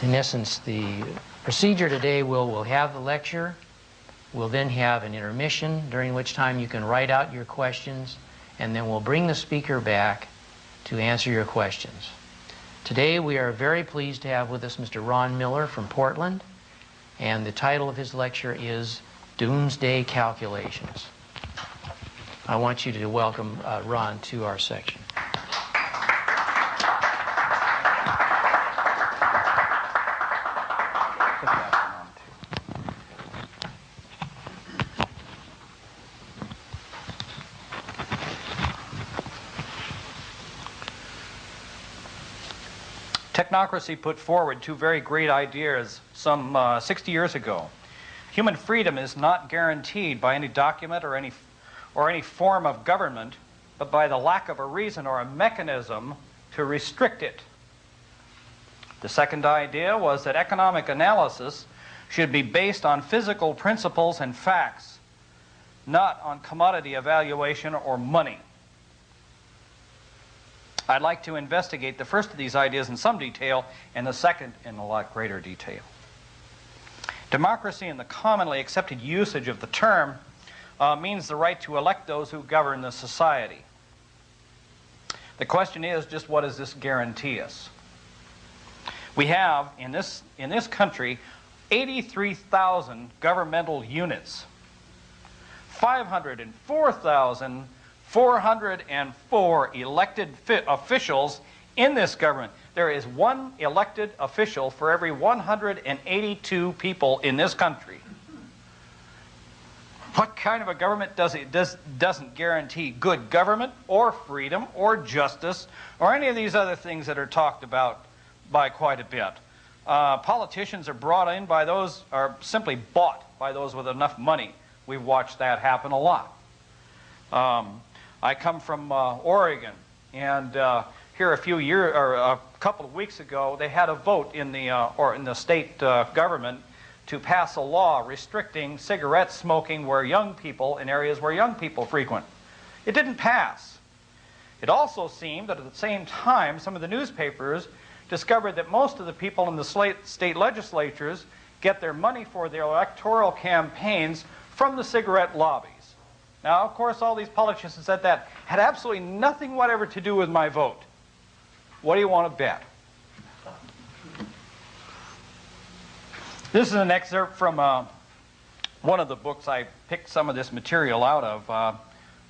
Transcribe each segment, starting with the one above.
In essence, the procedure today we'll have the lecture. We'll then have an intermission, during which time you can write out your questions, and then we'll bring the speaker back to answer your questions. Today we are very pleased to have with us Mr. Ron Miller from Portland, and the title of his lecture is Doomsday Calculations. I want you to welcome Ron to our section. Technocracy put forward two very great ideas some 60 years ago. Human freedom is not guaranteed by any document or any form of government, but by the lack of a reason or a mechanism to restrict it. The second idea was that economic analysis should be based on physical principles and facts, not on commodity evaluation or money. I'd like to investigate the first of these ideas in some detail and the second in a lot greater detail. Democracy, in the commonly accepted usage of the term, means the right to elect those who govern the society. The question is just, what does this guarantee us? We have in this country 83,000 governmental units, 504,404 elected officials in this government. There is one elected official for every 182 people in this country. What kind of a government doesn't guarantee good government or freedom or justice or any of these other things that are talked about by quite a bit? Politicians are brought in by those, are simply bought by those with enough money. We've watched that happen a lot. I come from Oregon, and here a couple of weeks ago, they had a vote in the state government to pass a law restricting cigarette smoking in areas where young people frequent. It didn't pass. It also seemed that at the same time, some of the newspapers discovered that most of the people in the state legislatures get their money for their electoral campaigns from the cigarette lobbies. Now, of course, all these politicians said that had absolutely nothing whatever to do with my vote. What do you want to bet? This is an excerpt from one of the books I picked some of this material out of,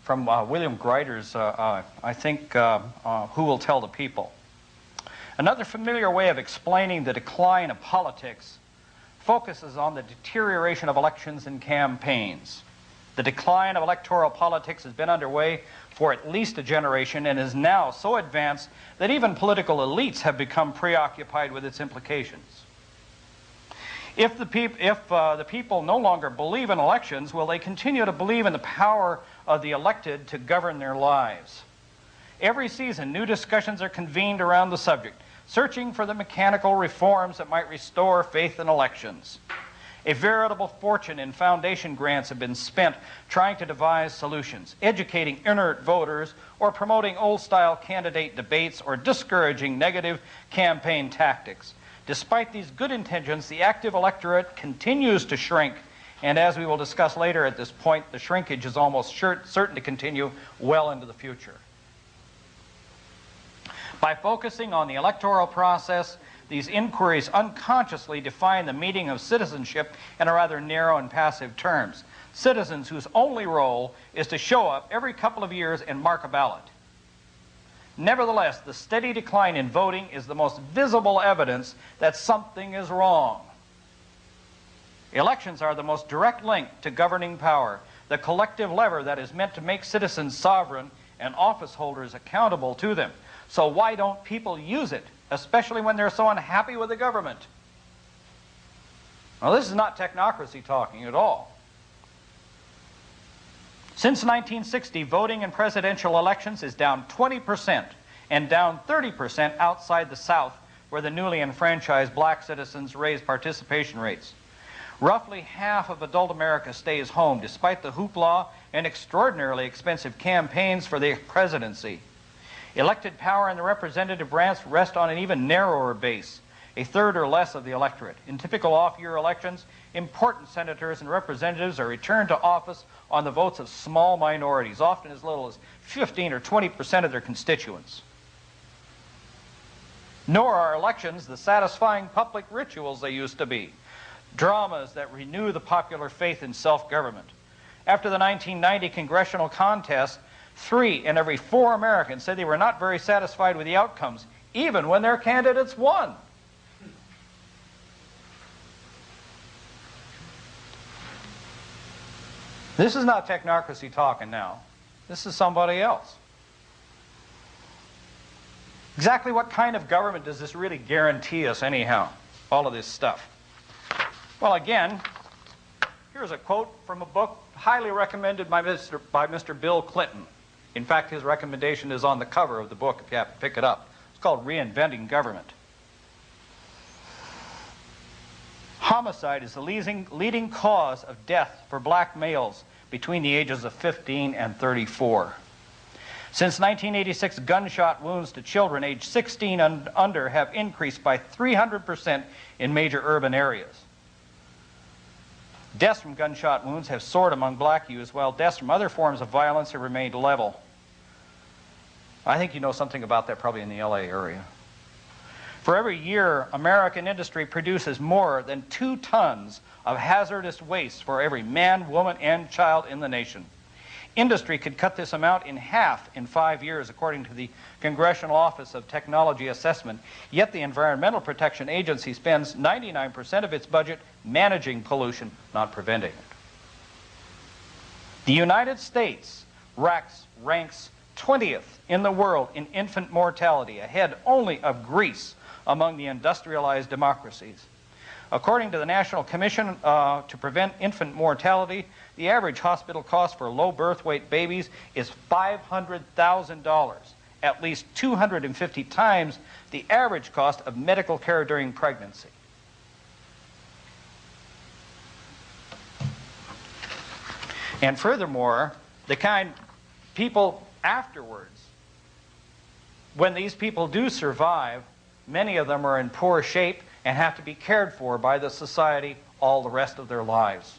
from William Greider's, I think, Who Will Tell the People. Another familiar way of explaining the decline of politics focuses on the deterioration of elections and campaigns. The decline of electoral politics has been underway for at least a generation and is now so advanced that even political elites have become preoccupied with its implications. If the people no longer believe in elections, will they continue to believe in the power of the elected to govern their lives? Every season, new discussions are convened around the subject, searching for the mechanical reforms that might restore faith in elections. A veritable fortune in foundation grants have been spent trying to devise solutions, educating inert voters, or promoting old-style candidate debates, or discouraging negative campaign tactics. Despite these good intentions, the active electorate continues to shrink, and as we will discuss later at this point, the shrinkage is almost certain to continue well into the future. By focusing on the electoral process, these inquiries unconsciously define the meaning of citizenship in a rather narrow and passive terms. Citizens whose only role is to show up every couple of years and mark a ballot. Nevertheless, the steady decline in voting is the most visible evidence that something is wrong. Elections are the most direct link to governing power, the collective lever that is meant to make citizens sovereign and office holders accountable to them. So why don't people use it, especially when they're so unhappy with the government? Well, this is not technocracy talking at all. Since 1960, voting in presidential elections is down 20% and down 30% outside the South, where the newly enfranchised black citizens raise participation rates. Roughly half of adult America stays home, despite the hoopla and extraordinarily expensive campaigns for the presidency. Elected power in the representative branch rests on an even narrower base. a third or less of the electorate. In typical off-year elections, important senators and representatives are returned to office on the votes of small minorities, often as little as 15 or 20% of their constituents. Nor are elections the satisfying public rituals they used to be, dramas that renew the popular faith in self-government. After the 1990 congressional contest, 3 in every 4 Americans said they were not very satisfied with the outcomes, even when their candidates won. This is not technocracy talking now. This is somebody else. Exactly what kind of government does this really guarantee us anyhow? All of this stuff. Well, again, here's a quote from a book highly recommended by Mr. Bill Clinton. In fact, his recommendation is on the cover of the book if you have to pick it up. It's called Reinventing Government. Homicide is the leading cause of death for black males between the ages of 15 and 34. Since 1986, gunshot wounds to children aged 16 and under have increased by 300% in major urban areas. Deaths from gunshot wounds have soared among black youths, while deaths from other forms of violence have remained level. I think you know something about that probably in the LA area. For every year, American industry produces more than 2 tons of hazardous waste for every man, woman, and child in the nation. Industry could cut this amount in half in 5 years, according to the Congressional Office of Technology Assessment. Yet the Environmental Protection Agency spends 99% of its budget managing pollution, not preventing it. The United States ranks 20th in the world in infant mortality, ahead only of Greece among the industrialized democracies. According to the National Commission to Prevent Infant Mortality, the average hospital cost for low birth weight babies is $500,000, at least 250 times the average cost of medical care during pregnancy. And furthermore, the kind people afterwards, when these people do survive, many of them are in poor shape and have to be cared for by the society all the rest of their lives.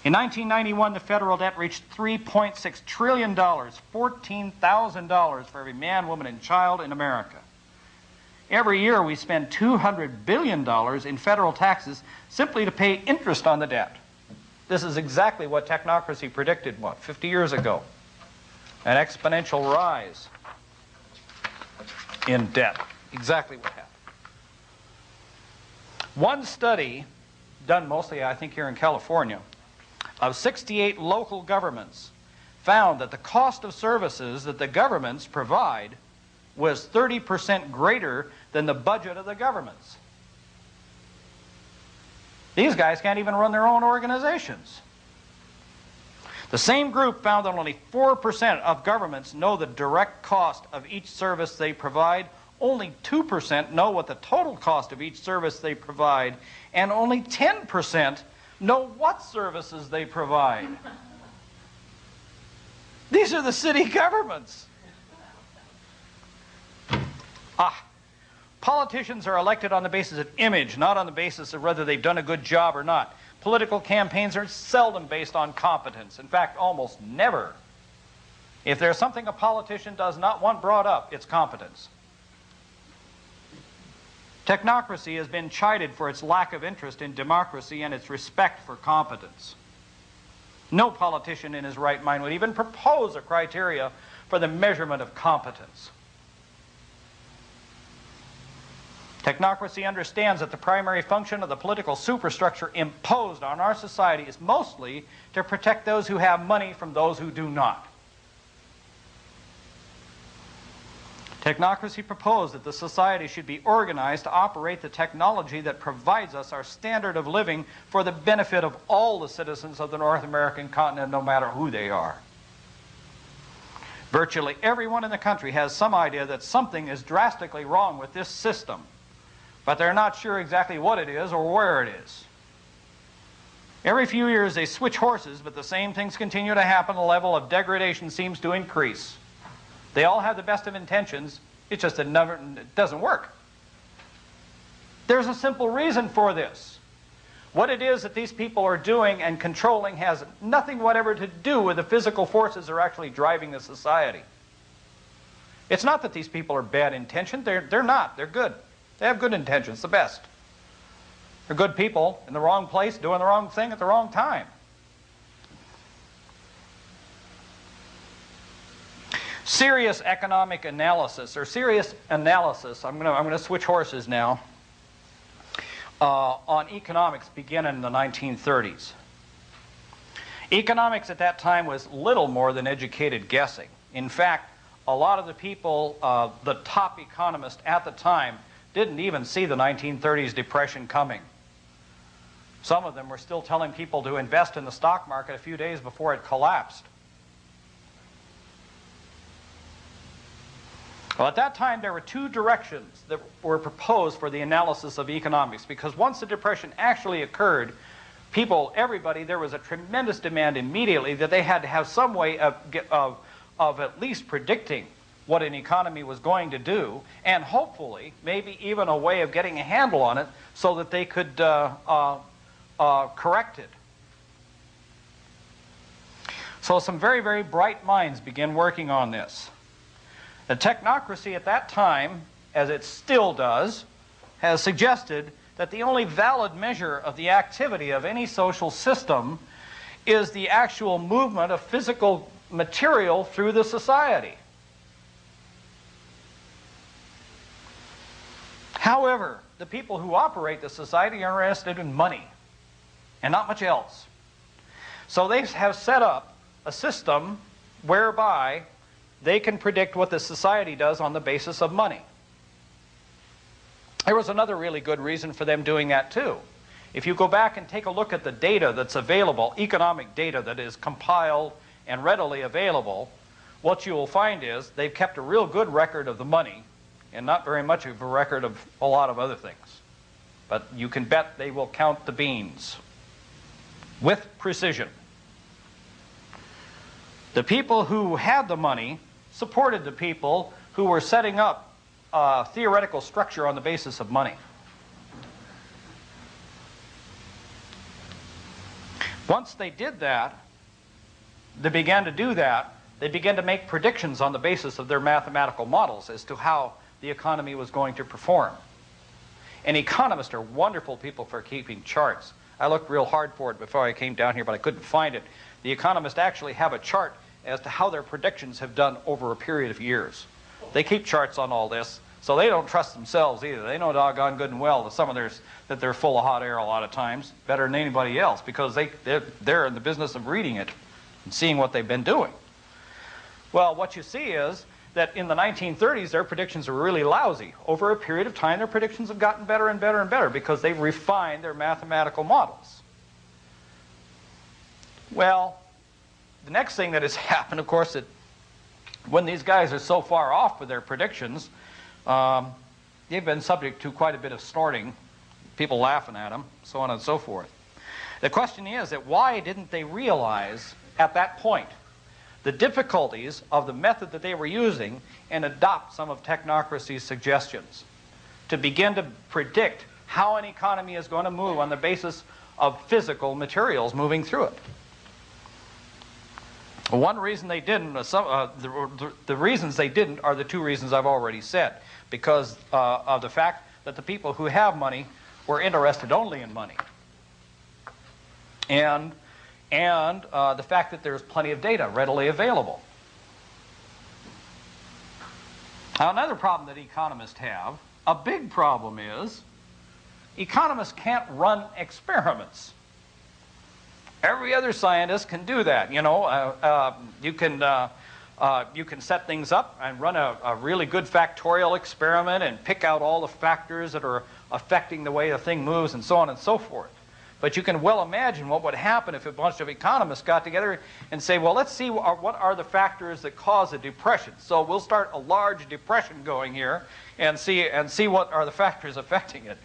In 1991, the federal debt reached $3.6 trillion, $14,000 for every man, woman, and child in America. Every year we spend $200 billion in federal taxes simply to pay interest on the debt. This is exactly what technocracy predicted, 50 years ago? An exponential rise in debt. Exactly what happened. One study, done mostly, I think, here in California, of 68 local governments, found that the cost of services that the governments provide was 30% greater than the budget of the governments. These guys can't even run their own organizations. The same group found that only 4% of governments know the direct cost of each service they provide, only 2% know what the total cost of each service they provide, and only 10% know what services they provide. These are the city governments. Politicians are elected on the basis of image, not on the basis of whether they've done a good job or not. Political campaigns are seldom based on competence. In fact, almost never. If there's something a politician does not want brought up, it's competence. Technocracy has been chided for its lack of interest in democracy and its respect for competence. No politician in his right mind would even propose a criteria for the measurement of competence. Technocracy understands that the primary function of the political superstructure imposed on our society is mostly to protect those who have money from those who do not. Technocracy proposed that the society should be organized to operate the technology that provides us our standard of living for the benefit of all the citizens of the North American continent, no matter who they are. Virtually everyone in the country has some idea that something is drastically wrong with this system, but they're not sure exactly what it is or where it is. Every few years they switch horses, but the same things continue to happen. The level of degradation seems to increase. They all have the best of intentions, It's just that it doesn't work. There's a simple reason for this. What it is that these people are doing and controlling has nothing whatever to do with the physical forces that are actually driving the society. It's not that these people are bad intentioned. They're not. They're good. They have good intentions, the best. They're good people in the wrong place, doing the wrong thing at the wrong time. Serious economic analysis, or serious analysis, I'm going to switch horses now, on economics began in the 1930s. Economics at that time was little more than educated guessing. In fact, a lot of the people, the top economists at the time, didn't even see the 1930s depression coming. Some of them were still telling people to invest in the stock market a few days before it collapsed. Well, at that time, there were two directions that were proposed for the analysis of economics, because once the Depression actually occurred, everybody, there was a tremendous demand immediately that they had to have some way of at least predicting what an economy was going to do, and hopefully, maybe even a way of getting a handle on it so that they could correct it. So some very, very bright minds began working on this. The technocracy at that time, as it still does, has suggested that the only valid measure of the activity of any social system is the actual movement of physical material through the society. However, the people who operate the society are interested in money and not much else. So they have set up a system whereby they can predict what the society does on the basis of money. There was another really good reason for them doing that too. If you go back and take a look at the data that's available, economic data that is compiled and readily available, what you will find is they've kept a real good record of the money and not very much of a record of a lot of other things. But you can bet they will count the beans with precision. The people who had the money supported the people who were setting up a theoretical structure on the basis of money. Once they did that, they began to make predictions on the basis of their mathematical models as to how the economy was going to perform. And economists are wonderful people for keeping charts. I looked real hard for it before I came down here, but I couldn't find it. The economists actually have a chart as to how their predictions have done over a period of years. They keep charts on all this, so they don't trust themselves either. They know doggone good and well that they're full of hot air a lot of times, better than anybody else, because they're in the business of reading it and seeing what they've been doing. Well, what you see is that in the 1930s, their predictions were really lousy. Over a period of time, their predictions have gotten better and better and better because they've refined their mathematical models. Well, the next thing that has happened, of course, that when these guys are so far off with their predictions, they've been subject to quite a bit of snorting, people laughing at them, so on and so forth. The question is that why didn't they realize at that point the difficulties of the method that they were using and adopt some of Technocracy's suggestions to begin to predict how an economy is going to move on the basis of physical materials moving through it? One reason they didn't, the reasons they didn't are the two reasons I've already said, because of the fact that the people who have money were interested only in money, and the fact that there's plenty of data readily available. Now, another problem that economists have, a big problem, is economists can't run experiments. Every other scientist can do that. You know, you can set things up and run a really good factorial experiment and pick out all the factors that are affecting the way the thing moves and so on and so forth. But you can well imagine what would happen if a bunch of economists got together and say, well, let's see what are the factors that cause a depression. So we'll start a large depression going here and see what are the factors affecting it.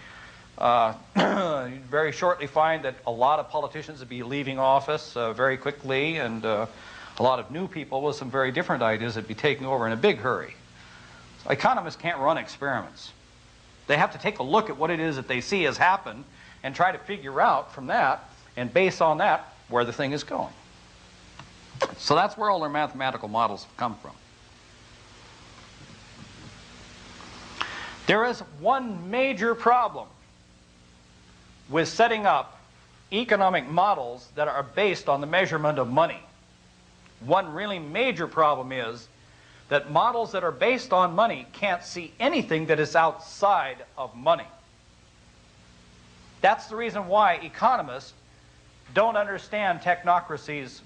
You'd very shortly find that a lot of politicians would be leaving office very quickly, and a lot of new people with some very different ideas would be taking over in a big hurry. Economists can't run experiments. They have to take a look at what it is that they see has happened and try to figure out from that, and based on that, where the thing is going. So that's where all their mathematical models come from. There is one major problem with setting up economic models that are based on the measurement of money. One really major problem is that models that are based on money can't see anything that is outside of money. That's the reason why economists don't understand Technocracy's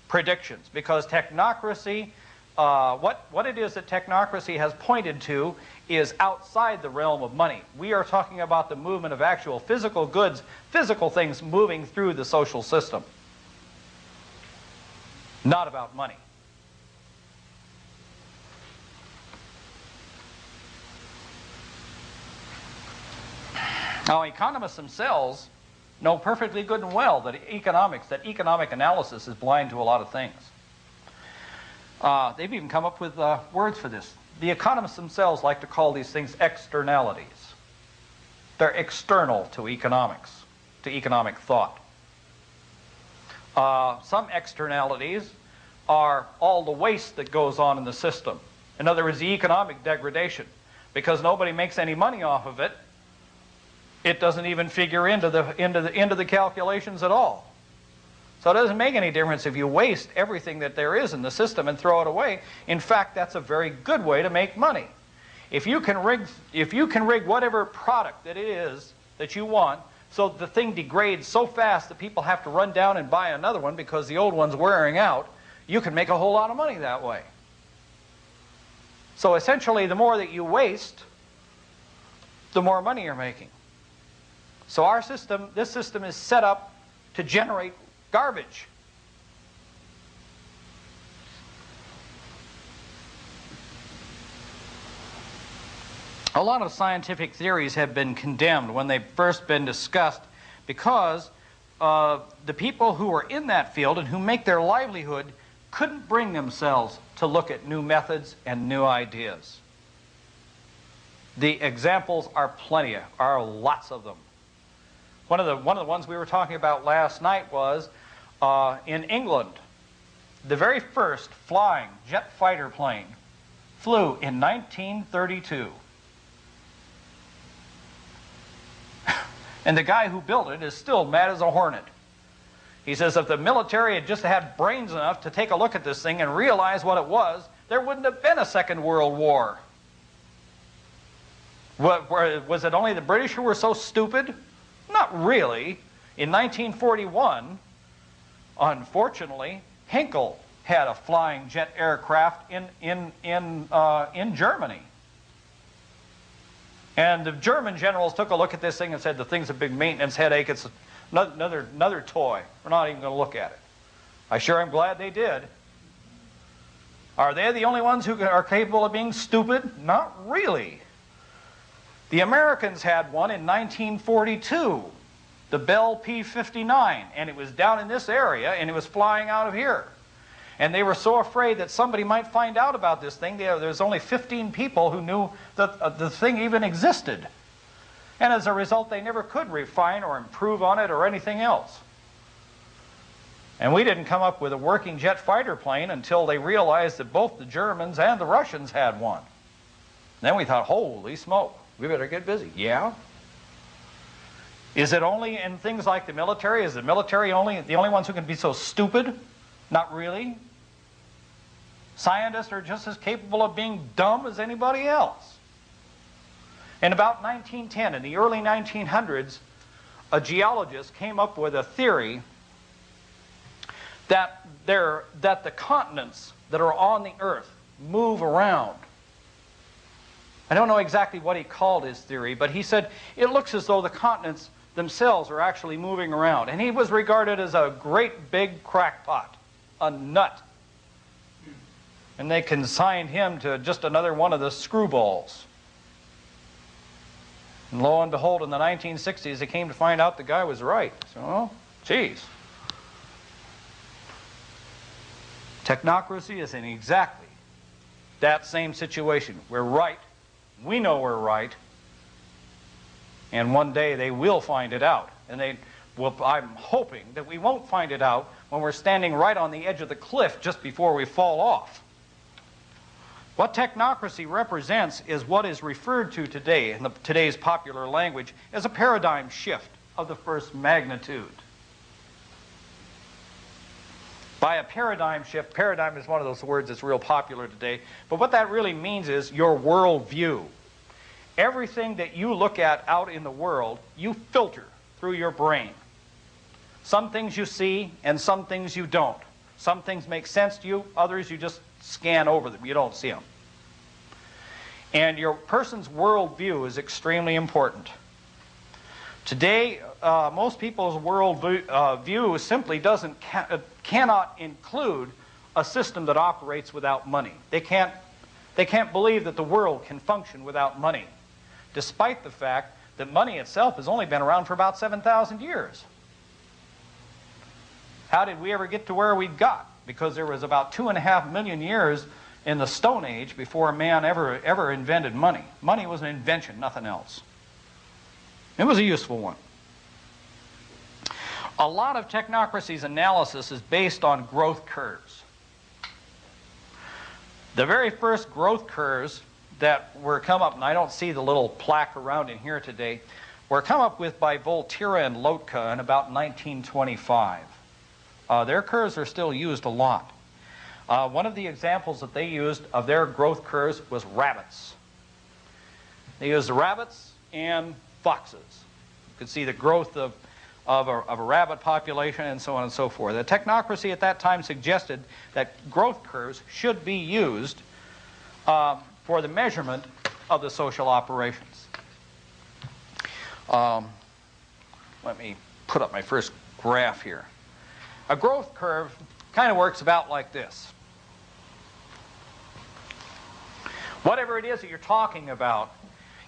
predictions, because Technocracy, what it is that Technocracy has pointed to is outside the realm of money. We are talking about the movement of actual physical goods, physical things moving through the social system, not about money. Now, economists themselves know perfectly good and well that economic analysis is blind to a lot of things. They've even come up with words for this. The economists themselves like to call these things externalities. They're external to economics, to economic thought. Some externalities are all the waste that goes on in the system. In other words, the economic degradation. Because nobody makes any money off of it, it doesn't even figure into the calculations at all. So it doesn't make any difference if you waste everything that there is in the system and throw it away. In fact, that's a very good way to make money. If you can rig whatever product that it is that you want, so the thing degrades so fast that people have to run down and buy another one because the old one's wearing out, you can make a whole lot of money that way. So essentially, the more that you waste, the more money you're making. So our system, this system is set up to generate garbage. A lot of scientific theories have been condemned when they've first been discussed because the people who are in that field and who make their livelihood couldn't bring themselves to look at new methods and new ideas. The examples are plenty, are lots of them. One of the ones we were talking about last night was in England. The very first flying jet fighter plane flew in 1932. And the guy who built it is still mad as a hornet. He says if the military had just had brains enough to take a look at this thing and realize what it was, there wouldn't have been a Second World War. Was it only the British who were so stupid? Not really. In 1941, unfortunately, Henkel had a flying jet aircraft in Germany. And the German generals took a look at this thing and said, the thing's a big maintenance headache. It's another toy. We're not even going to look at it. I sure am glad they did. Are they the only ones who are capable of being stupid? Not really. The Americans had one in 1942, the Bell P-59, and it was down in this area, and it was flying out of here. And they were so afraid that somebody might find out about this thing. There's only 15 people who knew that the thing even existed. And as a result, they never could refine or improve on it or anything else. And we didn't come up with a working jet fighter plane until they realized that both the Germans and the Russians had one. Then we thought, holy smoke. We better get busy. Yeah? Is it only in things like the military? Is the military the only ones who can be so stupid? Not really. Scientists are just as capable of being dumb as anybody else. In about 1910, in the early 1900s, a geologist came up with a theory that the continents that are on the Earth move around. I don't know exactly what he called his theory, but he said it looks as though the continents themselves are actually moving around. And he was regarded as a great big crackpot, a nut. And they consigned him to just another one of the screwballs. And lo and behold, in the 1960s, they came to find out the guy was right. So, oh, geez. Technocracy is in exactly that same situation. We're right. We know we're right. And one day they will find it out. And I'm hoping that we won't find it out when we're standing right on the edge of the cliff just before we fall off. What technocracy represents is what is referred to today, in today's popular language, as a paradigm shift of the first magnitude. By a paradigm shift, paradigm is one of those words that's real popular today, but what that really means is your worldview. Everything that you look at out in the world, you filter through your brain. Some things you see and some things you don't. Some things make sense to you, others you just scan over them. You don't see them. And your person's worldview is extremely important. Today, most people's worldview simply cannot include a system that operates without money. They can't believe that the world can function without money, despite the fact that money itself has only been around for about 7,000 years. How did we ever get to where we got? Because there was about 2.5 million years in the Stone Age before man ever invented money. Money was an invention, nothing else. It was a useful one. A lot of technocracy's analysis is based on growth curves. The very first growth curves that were come up, and I don't see the little plaque around in here today, were come up with by Volterra and Lotka in about 1925. Their curves are still used a lot. One of the examples that they used of their growth curves was rabbits. They used rabbits and foxes. You could see the growth of a rabbit population and so on and so forth. The technocracy at that time suggested that growth curves should be used for the measurement of the social operations. Let me put up my first graph here. A growth curve kind of works about like this. Whatever it is that you're talking about,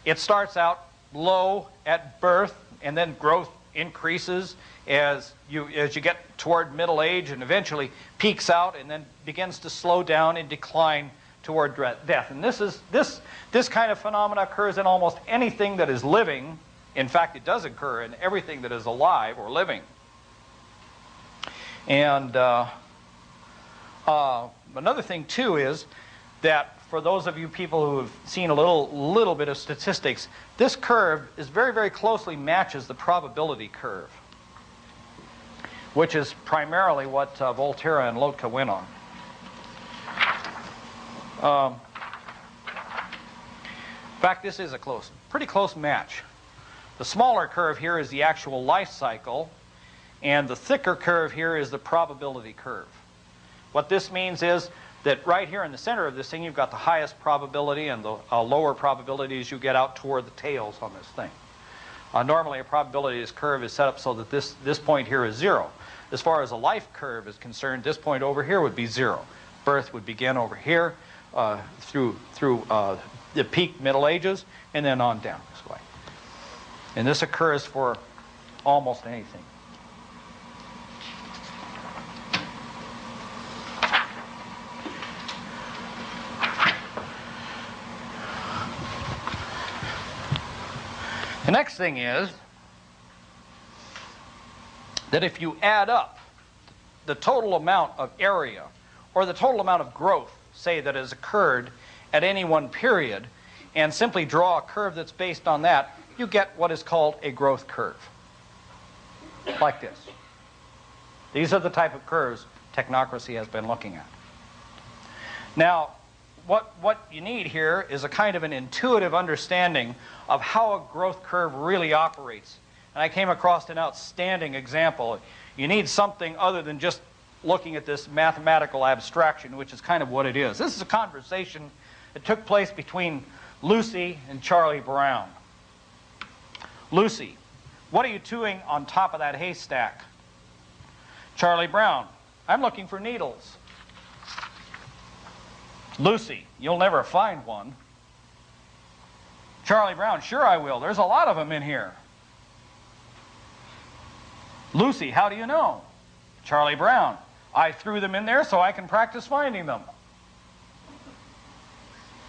it starts out low at birth, and then growth increases as you get toward middle age, and eventually peaks out and then begins to slow down and decline toward death. And this kind of phenomena occurs in almost anything that is living. In fact, it does occur in everything that is alive or living. And another thing too is that for those of you people who have seen a little bit of statistics, this curve is very closely matches the probability curve, which is primarily what Volterra and Lotka went on. In fact, this is a pretty close match. The smaller curve here is the actual life cycle, and the thicker curve here is the probability curve. What this means is that right here in the center of this thing, you've got the highest probability, and the lower probability as you get out toward the tails on this thing. Normally, a probability of this curve is set up so that this point here is 0. As far as a life curve is concerned, this point over here would be 0. Birth would begin over here through the peak Middle Ages, and then on down this way. And this occurs for almost anything. The next thing is that if you add up the total amount of area or the total amount of growth, say, that has occurred at any one period, and simply draw a curve that's based on that, you get what is called a growth curve, like this. These are the type of curves technocracy has been looking at. Now, what you need here is a kind of an intuitive understanding of how a growth curve really operates. And I came across an outstanding example. You need something other than just looking at this mathematical abstraction, which is kind of what it is. This is a conversation that took place between Lucy and Charlie Brown. Lucy, what are you doing on top of that haystack? Charlie Brown, I'm looking for needles. Lucy, you'll never find one. Charlie Brown, sure I will. There's a lot of them in here. Lucy, how do you know? Charlie Brown, I threw them in there so I can practice finding them.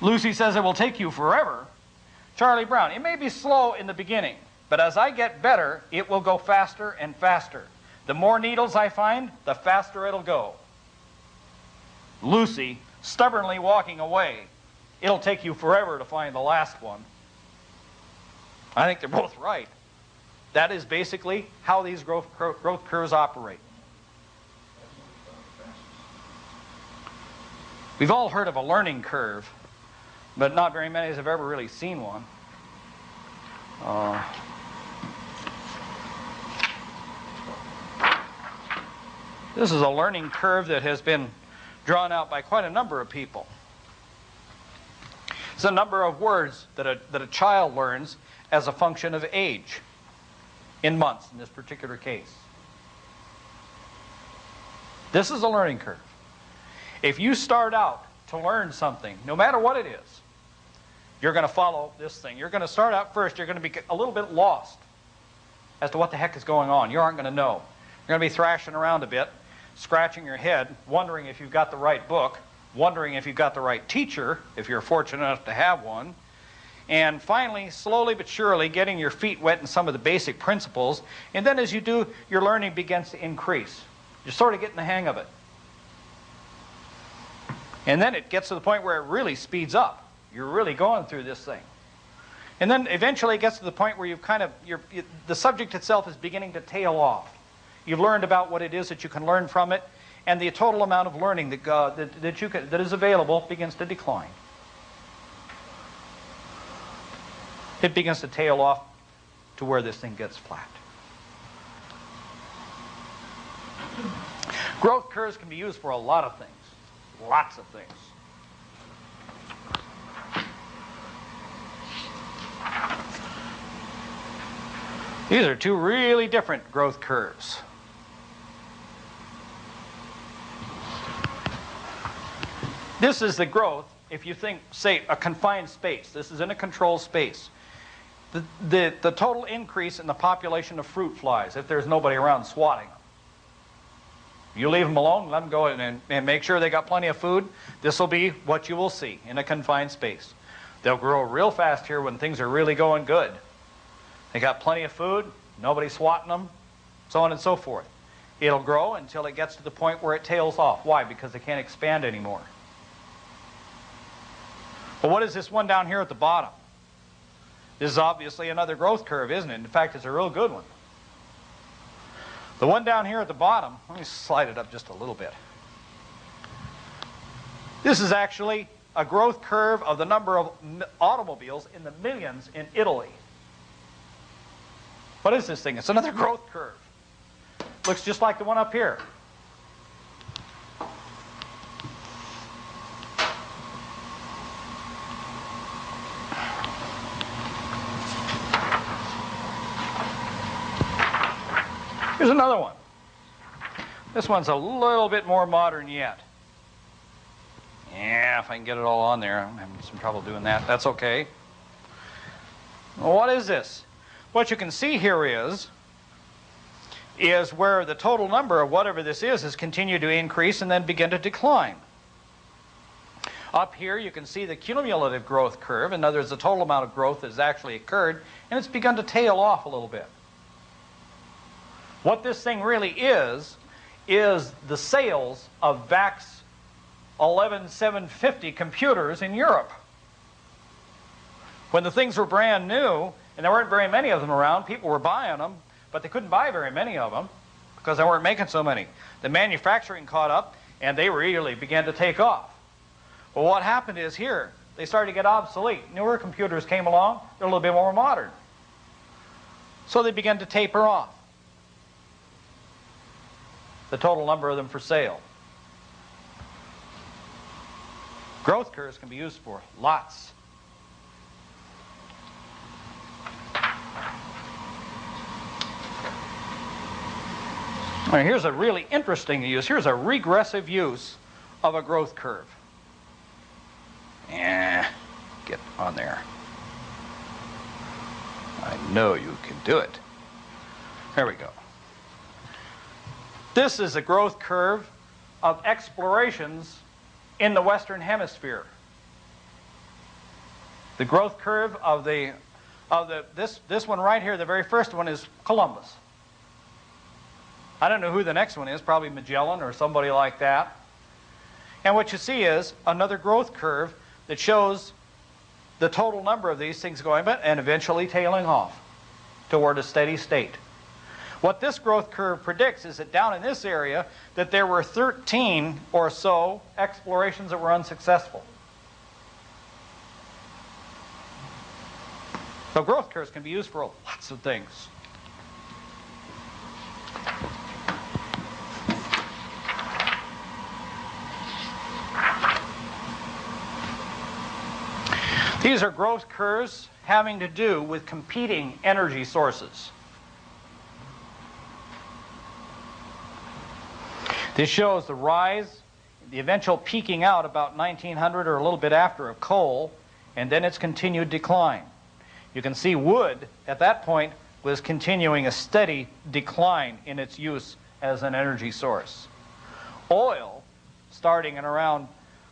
Lucy says it will take you forever. Charlie Brown, it may be slow in the beginning, but as I get better, it will go faster and faster. The more needles I find, the faster it'll go. Lucy, stubbornly walking away, it'll take you forever to find the last one. I think they're both right. That is basically how these growth curves operate. We've all heard of a learning curve, but not very many have ever really seen one. This is a learning curve that has been drawn out by quite a number of people. It's a number of words that a child learns as a function of age, in months in this particular case. This is a learning curve. If you start out to learn something, no matter what it is, you're going to follow this thing. You're going to start out first, you're going to be a little bit lost as to what the heck is going on. You aren't going to know. You're going to be thrashing around a bit, scratching your head, wondering if you've got the right book, wondering if you've got the right teacher, if you're fortunate enough to have one, and finally, slowly but surely, getting your feet wet in some of the basic principles, and then as you do, your learning begins to increase. You're sort of getting the hang of it. And then it gets to the point where it really speeds up. You're really going through this thing. And then eventually it gets to the point where you've the subject itself is beginning to tail off. You've learned about what it is that you can learn from it, and the total amount of learning that is available begins to decline. It begins to tail off to where this thing gets flat. Growth curves can be used for a lot of things. Lots of things. These are two really different growth curves. This is the growth, if you think, say, a confined space. This is in a controlled space. The total increase in the population of fruit flies, if there's nobody around swatting them. You leave them alone, let them go and make sure they got plenty of food. This will be what you will see in a confined space. They'll grow real fast here when things are really going good. They got plenty of food, nobody swatting them, so on and so forth. It'll grow until it gets to the point where it tails off. Why? Because they can't expand anymore. But what is this one down here at the bottom? This is obviously another growth curve, isn't it? In fact, it's a real good one. The one down here at the bottom, let me slide it up just a little bit. This is actually a growth curve of the number of automobiles in the millions in Italy. What is this thing? It's another growth curve. Looks just like the one up here. Here's another one. This one's a little bit more modern yet. Yeah, if I can get it all on there. I'm having some trouble doing that. That's okay. Well, what is this? What you can see here is where the total number of whatever this is has continued to increase and then begin to decline. Up here you can see the cumulative growth curve. In other words, the total amount of growth that has actually occurred, and it's begun to tail off a little bit. What this thing really is the sales of VAX 11750 computers in Europe. When the things were brand new, and there weren't very many of them around, people were buying them, but they couldn't buy very many of them because they weren't making so many. The manufacturing caught up, and they really began to take off. Well, what happened is here, they started to get obsolete. Newer computers came along, they're a little bit more modern. So they began to taper off the total number of them for sale. Growth curves can be used for lots. All right, here's a really interesting use. Here's a regressive use of a growth curve. Yeah, get on there. I know you can do it. There we go. This is a growth curve of explorations in the Western Hemisphere. The growth curve of this one right here, the very first one, is Columbus. I don't know who the next one is, probably Magellan or somebody like that. And what you see is another growth curve that shows the total number of these things going up and eventually tailing off toward a steady state. What this growth curve predicts is that down in this area that there were 13 or so explorations that were unsuccessful. So growth curves can be used for lots of things. These are growth curves having to do with competing energy sources. This shows the rise, the eventual peaking out about 1900 or a little bit after of coal, and then its continued decline. You can see wood at that point was continuing a steady decline in its use as an energy source. Oil, starting in around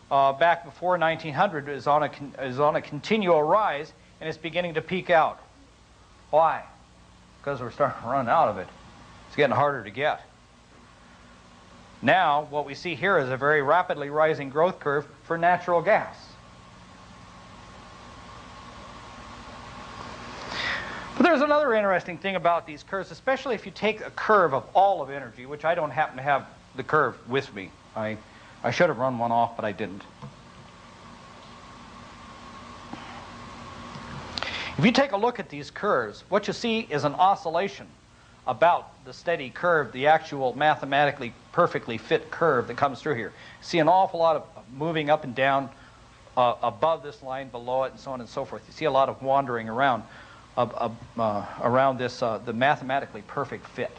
back before 1900, is on a continual rise, and it's beginning to peak out. Why? Because we're starting to run out of it. It's getting harder to get. Now, what we see here is a very rapidly rising growth curve for natural gas. But there's another interesting thing about these curves, especially if you take a curve of all of energy, which I don't happen to have the curve with me. I should have run one off, but I didn't. If you take a look at these curves, what you see is an oscillation about the steady curve, the actual mathematically perfectly fit curve that comes through here. See an awful lot of moving up and down above this line, below it, and so on and so forth. You see a lot of wandering around this, the mathematically perfect fit.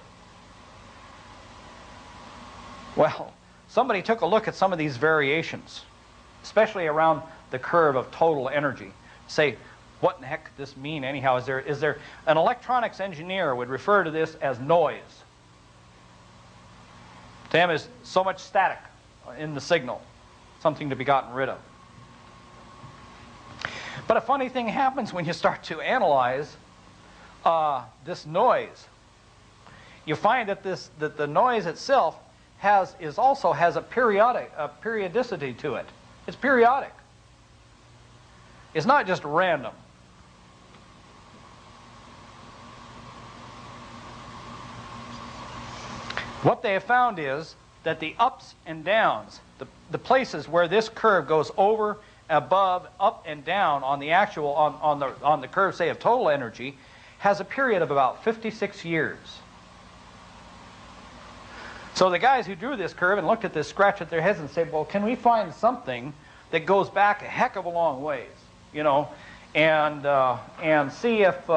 Well, somebody took a look at some of these variations, especially around the curve of total energy. Say, what in the heck could this mean anyhow? Is there an electronics engineer would refer to this as noise. To him is so much static in the signal, something to be gotten rid of. But a funny thing happens when you start to analyze this noise. You find that the noise itself also has a periodicity to it. It's periodic. It's not just random. What they have found is that the ups and downs, the places where this curve goes over, above, up, and down on the actual on the curve, say, of total energy, has a period of about 56 years. So the guys who drew this curve and looked at this scratch at their heads and said, well, can we find something that goes back a heck of a long ways, you know, and see if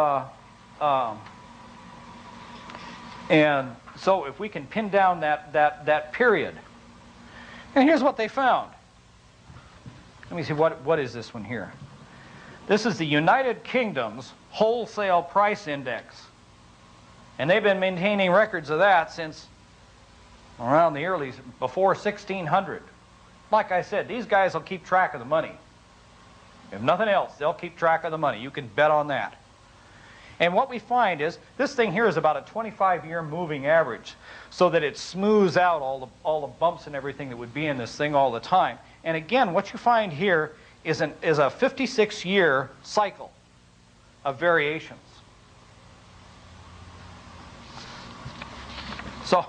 and so if we can pin down that period. And here's what they found. Let me see, what is this one here? This is the United Kingdom's Wholesale Price Index. And they've been maintaining records of that since around the early, before 1600. Like I said, these guys will keep track of the money. If nothing else, they'll keep track of the money. You can bet on that. And what we find is, this thing here is about a 25-year moving average, so that it smooths out all the bumps and everything that would be in this thing all the time. And again, what you find here is a 56-year cycle of variations. So,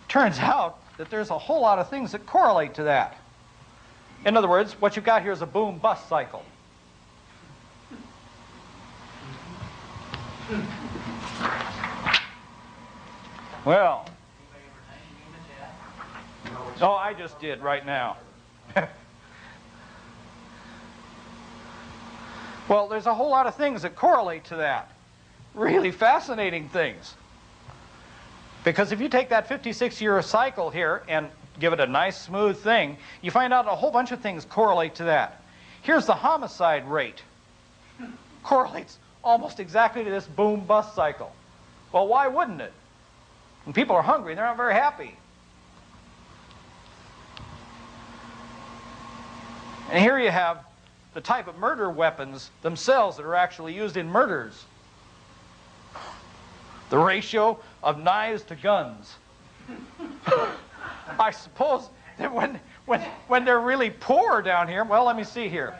turns out that there's a whole lot of things that correlate to that. In other words, what you've got here is a boom-bust cycle. Well, oh, I just did right now. Well, there's a whole lot of things that correlate to that. Really fascinating things. Because if you take that 56-year cycle here and give it a nice smooth thing, you find out a whole bunch of things correlate to that. Here's the homicide rate. Correlates almost exactly to this boom-bust cycle. Well, why wouldn't it? When people are hungry, they're not very happy. And here you have the type of murder weapons themselves that are actually used in murders. The ratio of knives to guns. I suppose that when they're really poor down here, well, let me see here.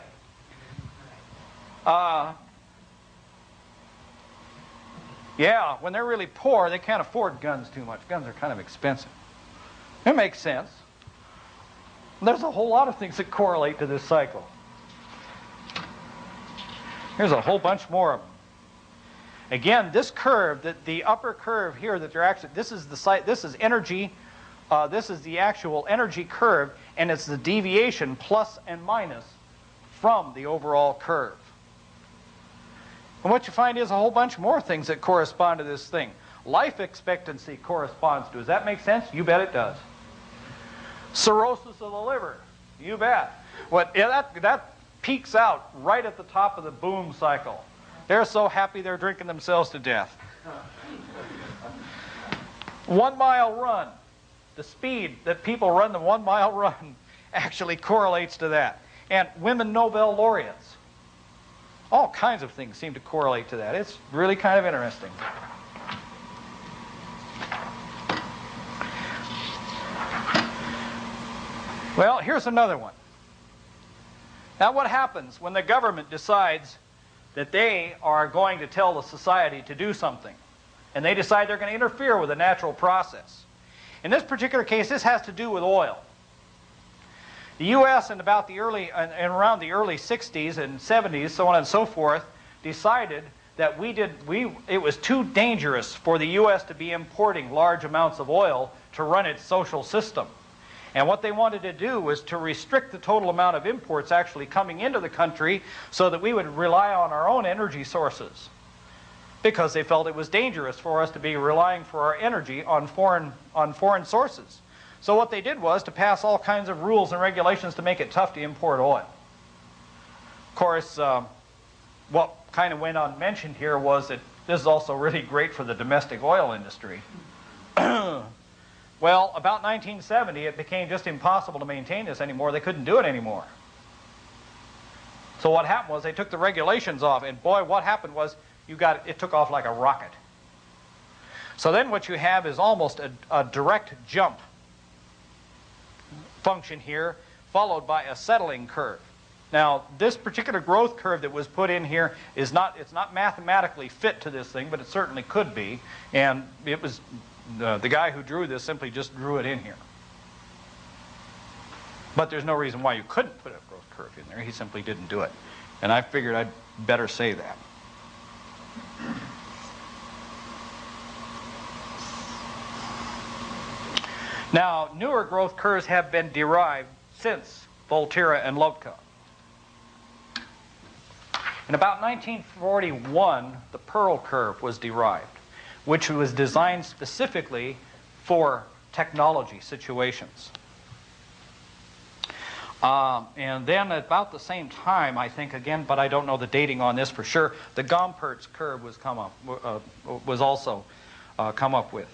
Yeah, when they're really poor, they can't afford guns too much. Guns are kind of expensive. It makes sense. There's a whole lot of things that correlate to this cycle. Here's a whole bunch more of them. Again, this curve, the upper curve here that they're actually, this is the site, this is energy, this is the actual energy curve, and it's the deviation plus and minus from the overall curve. And what you find is a whole bunch more things that correspond to this thing. Life expectancy corresponds to. Does that make sense? You bet it does. Cirrhosis of the liver. You bet. That peaks out right at the top of the boom cycle. They're so happy they're drinking themselves to death. 1 mile run. The speed that people run the 1 mile run actually correlates to that. And women Nobel laureates. All kinds of things seem to correlate to that. It's really kind of interesting. Well, here's another one. Now, what happens when the government decides that they are going to tell the society to do something, and they decide they're going to interfere with a natural process? In this particular case, this has to do with oil. The U.S. in about the early, and around the early 60s and 70s, so on and so forth, decided that it was too dangerous for the U.S. to be importing large amounts of oil to run its social system. And what they wanted to do was to restrict the total amount of imports actually coming into the country so that we would rely on our own energy sources, because they felt it was dangerous for us to be relying for our energy on foreign sources. So what they did was to pass all kinds of rules and regulations to make it tough to import oil. Of course, what kind of went unmentioned here was that this is also really great for the domestic oil industry. Well, about 1970, it became just impossible to maintain this anymore. They couldn't do it anymore. So what happened was they took the regulations off, and boy, what happened was it took off like a rocket. So then what you have is almost a direct jump function here, followed by a settling curve. Now, this particular growth curve that was put in here it's not mathematically fit to this thing, but it certainly could be. And it was the guy who drew this simply just drew it in here. But there's no reason why you couldn't put a growth curve in there. He simply didn't do it. And I figured I'd better say that. Now, newer growth curves have been derived since Volterra and Lotka. In about 1941, the Pearl curve was derived, which was designed specifically for technology situations. And then at about the same time, I think again, but I don't know the dating on this for sure, the Gompertz curve was also come up with.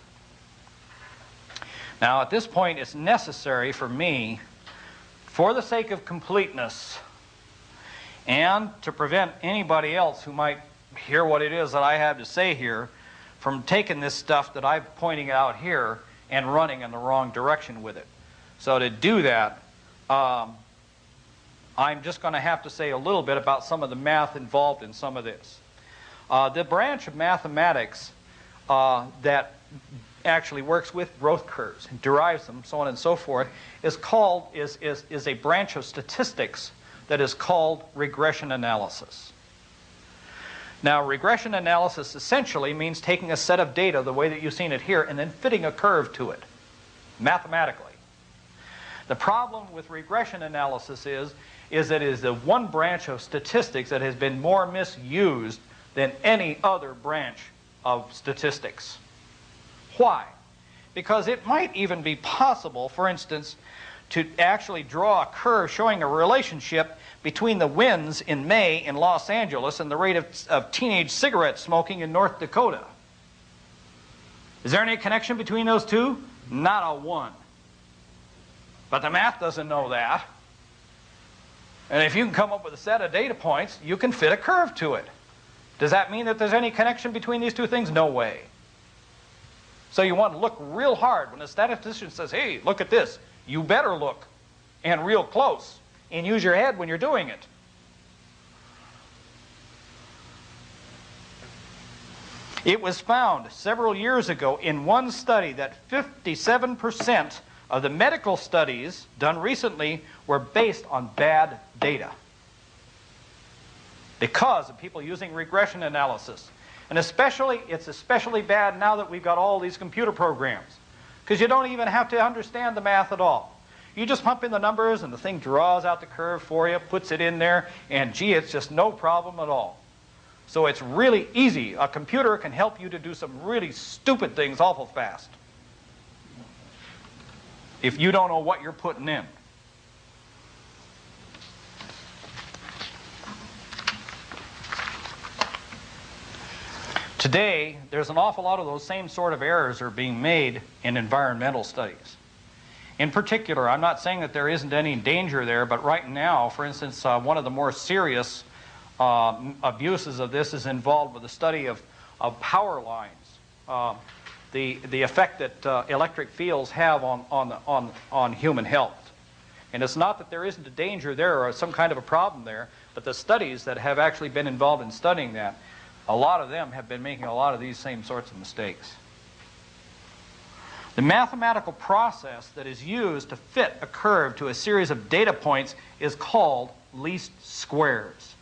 Now, at this point, it's necessary for me, for the sake of completeness, and to prevent anybody else who might hear what it is that I have to say here from taking this stuff that I'm pointing out here and running in the wrong direction with it. So to do that, I'm just going to have to say a little bit about some of the math involved in some of this. The branch of mathematics that actually works with growth curves and derives them, so on and so forth, is a branch of statistics that is called regression analysis. Now, regression analysis essentially means taking a set of data the way that you've seen it here and then fitting a curve to it, mathematically. The problem with regression analysis is that it is the one branch of statistics that has been more misused than any other branch of statistics. Why? Because it might even be possible, for instance, to actually draw a curve showing a relationship between the winds in May in Los Angeles and the rate of teenage cigarette smoking in North Dakota. Is there any connection between those two? Not a one. But the math doesn't know that. And if you can come up with a set of data points, you can fit a curve to it. Does that mean that there's any connection between these two things? No way. So you want to look real hard. When a statistician says, hey, look at this, you better look, and real close, and use your head when you're doing it. It was found several years ago in one study that 57% of the medical studies done recently were based on bad data because of people using regression analysis. And it's especially bad now that we've got all these computer programs, because you don't even have to understand the math at all. You just pump in the numbers and the thing draws out the curve for you, puts it in there, and gee, it's just no problem at all. So it's really easy. A computer can help you to do some really stupid things awful fast if you don't know what you're putting in. Today, there's an awful lot of those same sort of errors are being made in environmental studies. In particular, I'm not saying that there isn't any danger there, but right now, for instance, one of the more serious abuses of this is involved with the study of power lines, the effect that electric fields have on human health. And it's not that there isn't a danger there or some kind of a problem there, but the studies that have actually been involved in studying that, a lot of them have been making a lot of these same sorts of mistakes. The mathematical process that is used to fit a curve to a series of data points is called least squares.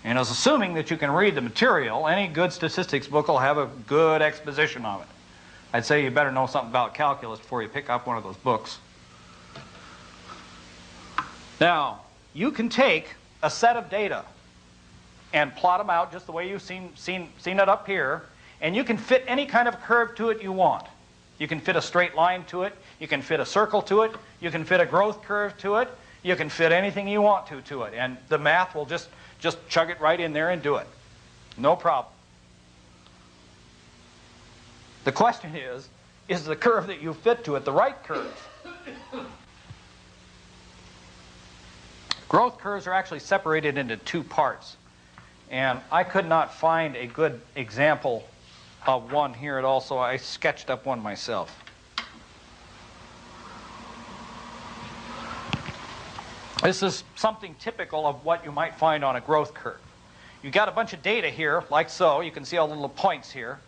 And as assuming that you can read the material, any good statistics book will have a good exposition of it. I'd say you better know something about calculus before you pick up one of those books. Now, you can take a set of data and plot them out just the way you've seen it up here, and you can fit any kind of curve to it you want. You can fit a straight line to it, you can fit a circle to it, you can fit a growth curve to it, you can fit anything you want to it, and the math will just chug it right in there and do it. No problem. The question is the curve that you fit to it the right curve? Growth curves are actually separated into two parts. And I could not find a good example of one here at all, so I sketched up one myself. This is something typical of what you might find on a growth curve. You've got a bunch of data here, like so. You can see all the little points here.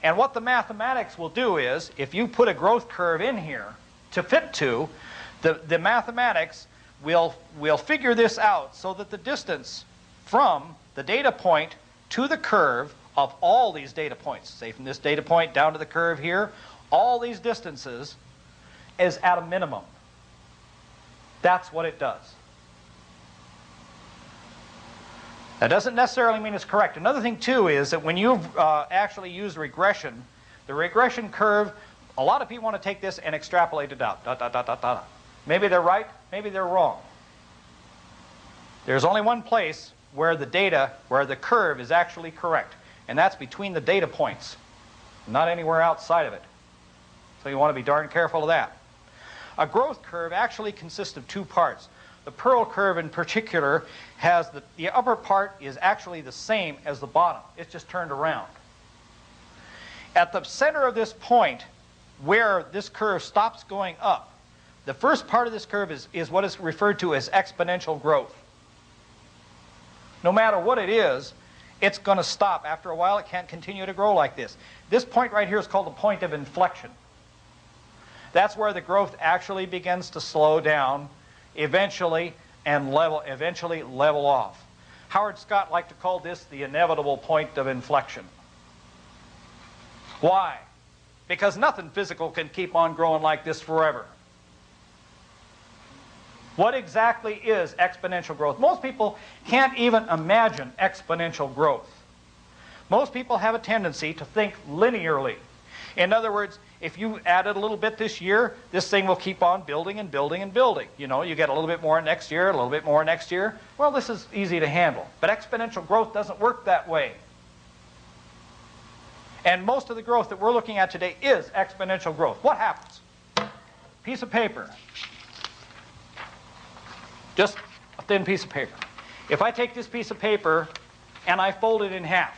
And what the mathematics will do is, if you put a growth curve in here to fit to, the mathematics will figure this out so that the distance from the data point to the curve of all these data points, say from this data point down to the curve here, all these distances is at a minimum. That's what it does. That doesn't necessarily mean it's correct. Another thing, too, is that when you actually use regression, the regression curve, a lot of people want to take this and extrapolate it out. Maybe they're right, maybe they're wrong. There's only one place where the curve is actually correct, and that's between the data points, not anywhere outside of it. So you want to be darn careful of that. A growth curve actually consists of two parts. The Pearl curve in particular has the upper part is actually the same as the bottom. It's just turned around. At the center of this point, where this curve stops going up, the first part of this curve is what is referred to as exponential growth. No matter what it is, it's going to stop. After a while, it can't continue to grow like this. This point right here is called the point of inflection. That's where the growth actually begins to slow down, eventually level off. Howard Scott liked to call this the inevitable point of inflection. Why? Because nothing physical can keep on growing like this forever. What exactly is exponential growth? Most people can't even imagine exponential growth. Most people have a tendency to think linearly. In other words, if you added a little bit this year, this thing will keep on building and building and building. You know, you get a little bit more next year, a little bit more next year. Well, this is easy to handle. But exponential growth doesn't work that way. And most of the growth that we're looking at today is exponential growth. What happens? Piece of paper. Just thin piece of paper. If I take this piece of paper and I fold it in half,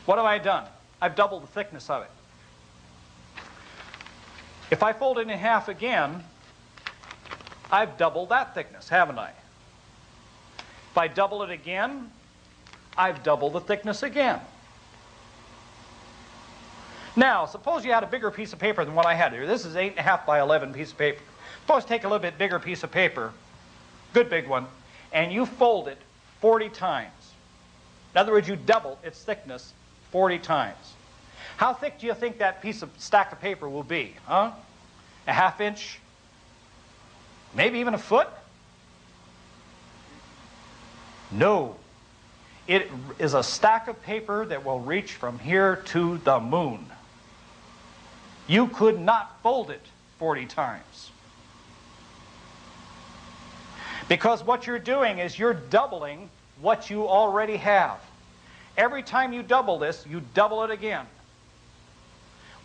what have I done? I've doubled the thickness of it. If I fold it in half again, I've doubled that thickness, haven't I? If I double it again, I've doubled the thickness again. Now, suppose you had a bigger piece of paper than what I had here. This is 8.5 by 11 piece of paper. Suppose take a little bit bigger piece of paper, good big one, and you fold it 40 times. In other words, you double its thickness 40 times. How thick do you think that stack of paper will be? Huh? A half inch? Maybe even a foot? No. It is a stack of paper that will reach from here to the moon. You could not fold it 40 times. Because what you're doing is you're doubling what you already have. Every time you double this, you double it again.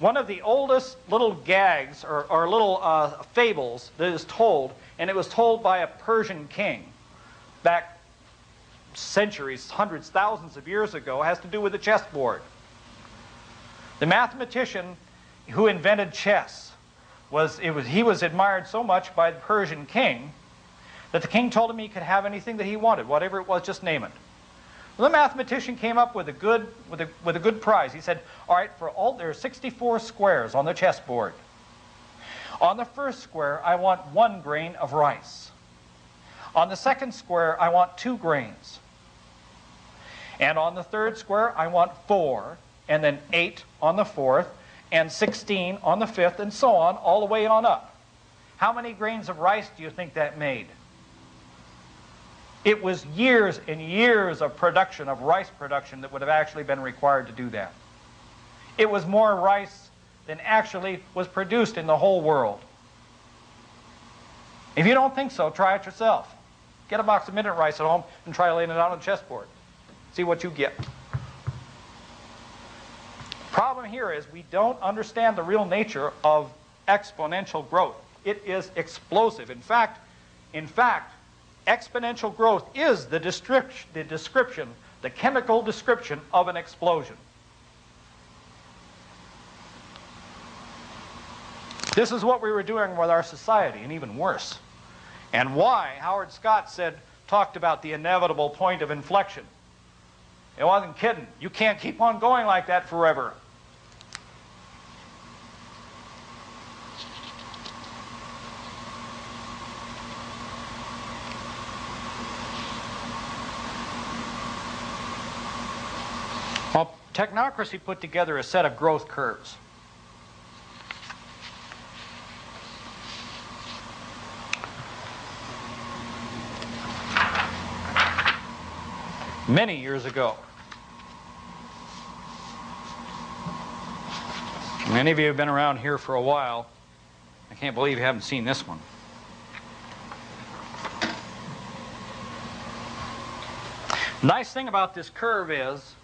One of the oldest little gags or little fables that is told, and it was told by a Persian king back centuries, hundreds, thousands of years ago, has to do with the chessboard. The mathematician who invented chess he was admired so much by the Persian king that the king told him he could have anything that he wanted, whatever it was, just name it. Well, the mathematician came up with a good prize. He said, all right, there are 64 squares on the chessboard. On the first square, I want 1 grain of rice. On the second square, I want 2 grains. And on the third square, I want 4, and then 8 on the fourth, and 16 on the fifth, and so on, all the way on up. How many grains of rice do you think that made? It was years and years of production, of rice production, that would have actually been required to do that. It was more rice than actually was produced in the whole world. If you don't think so, try it yourself. Get a box of minute rice at home and try laying it out on the chessboard. See what you get. Problem here is we don't understand the real nature of exponential growth. It is explosive. In fact, exponential growth is the description, the chemical description of an explosion. This is what we were doing with our society, and even worse. And why Howard Scott talked about the inevitable point of inflection. He wasn't kidding. You can't keep on going like that forever. Well, Technocracy put together a set of growth curves. Many years ago. Many of you have been around here for a while. I can't believe you haven't seen this one. Nice thing about this curve is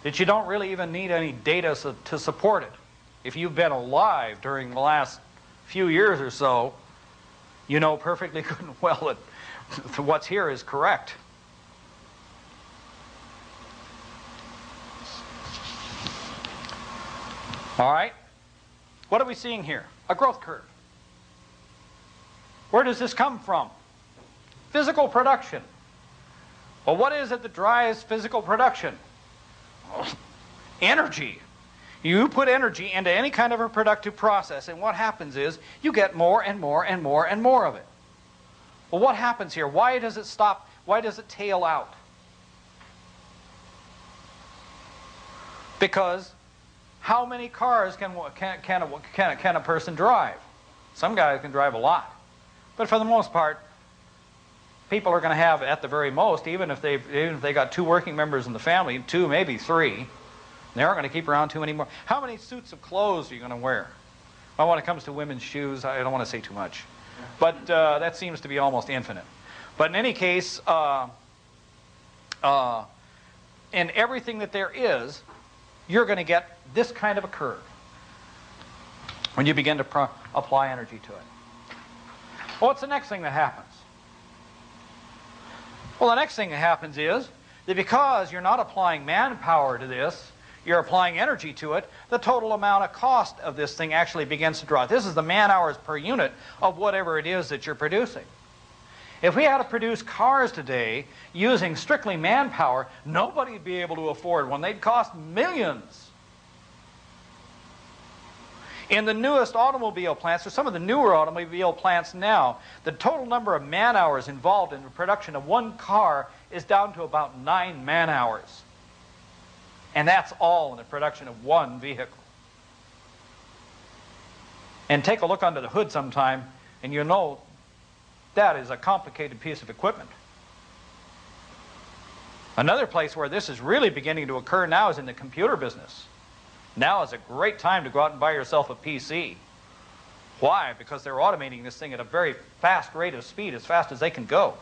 that you don't really even need any data to support it. If you've been alive during the last few years or so, you know perfectly good and well that what's here is correct. All right, what are we seeing here? A growth curve. Where does this come from? Physical production. Well, what is it that drives physical production? Energy. You put energy into any kind of a productive process, and what happens is you get more and more and more and more of it. Well, what happens here? Why does it stop? Why does it tail out? Because how many cars can a person drive? Some guys can drive a lot. But for the most part, people are going to have, at the very most, even if they got 2 working members in the family, 2, maybe 3, they aren't going to keep around too many more. How many suits of clothes are you going to wear? Well, when it comes to women's shoes, I don't want to say too much. But that seems to be almost infinite. But in any case, in everything that there is, you're going to get this kind of a curve when you begin to apply energy to it. Well, what's the next thing that happens? Well, the next thing that happens is that because you're not applying manpower to this, you're applying energy to it, the total amount of cost of this thing actually begins to drop. This is the man-hours per unit of whatever it is that you're producing. If we had to produce cars today using strictly manpower, nobody would be able to afford one. They'd cost millions. In the newest automobile plants, or some of the newer automobile plants now, the total number of man-hours involved in the production of one car is down to about 9 man-hours. And that's all in the production of one vehicle. And take a look under the hood sometime, and you'll know that is a complicated piece of equipment. Another place where this is really beginning to occur now is in the computer business. Now is a great time to go out and buy yourself a PC. Why? Because they're automating this thing at a very fast rate of speed, as fast as they can go.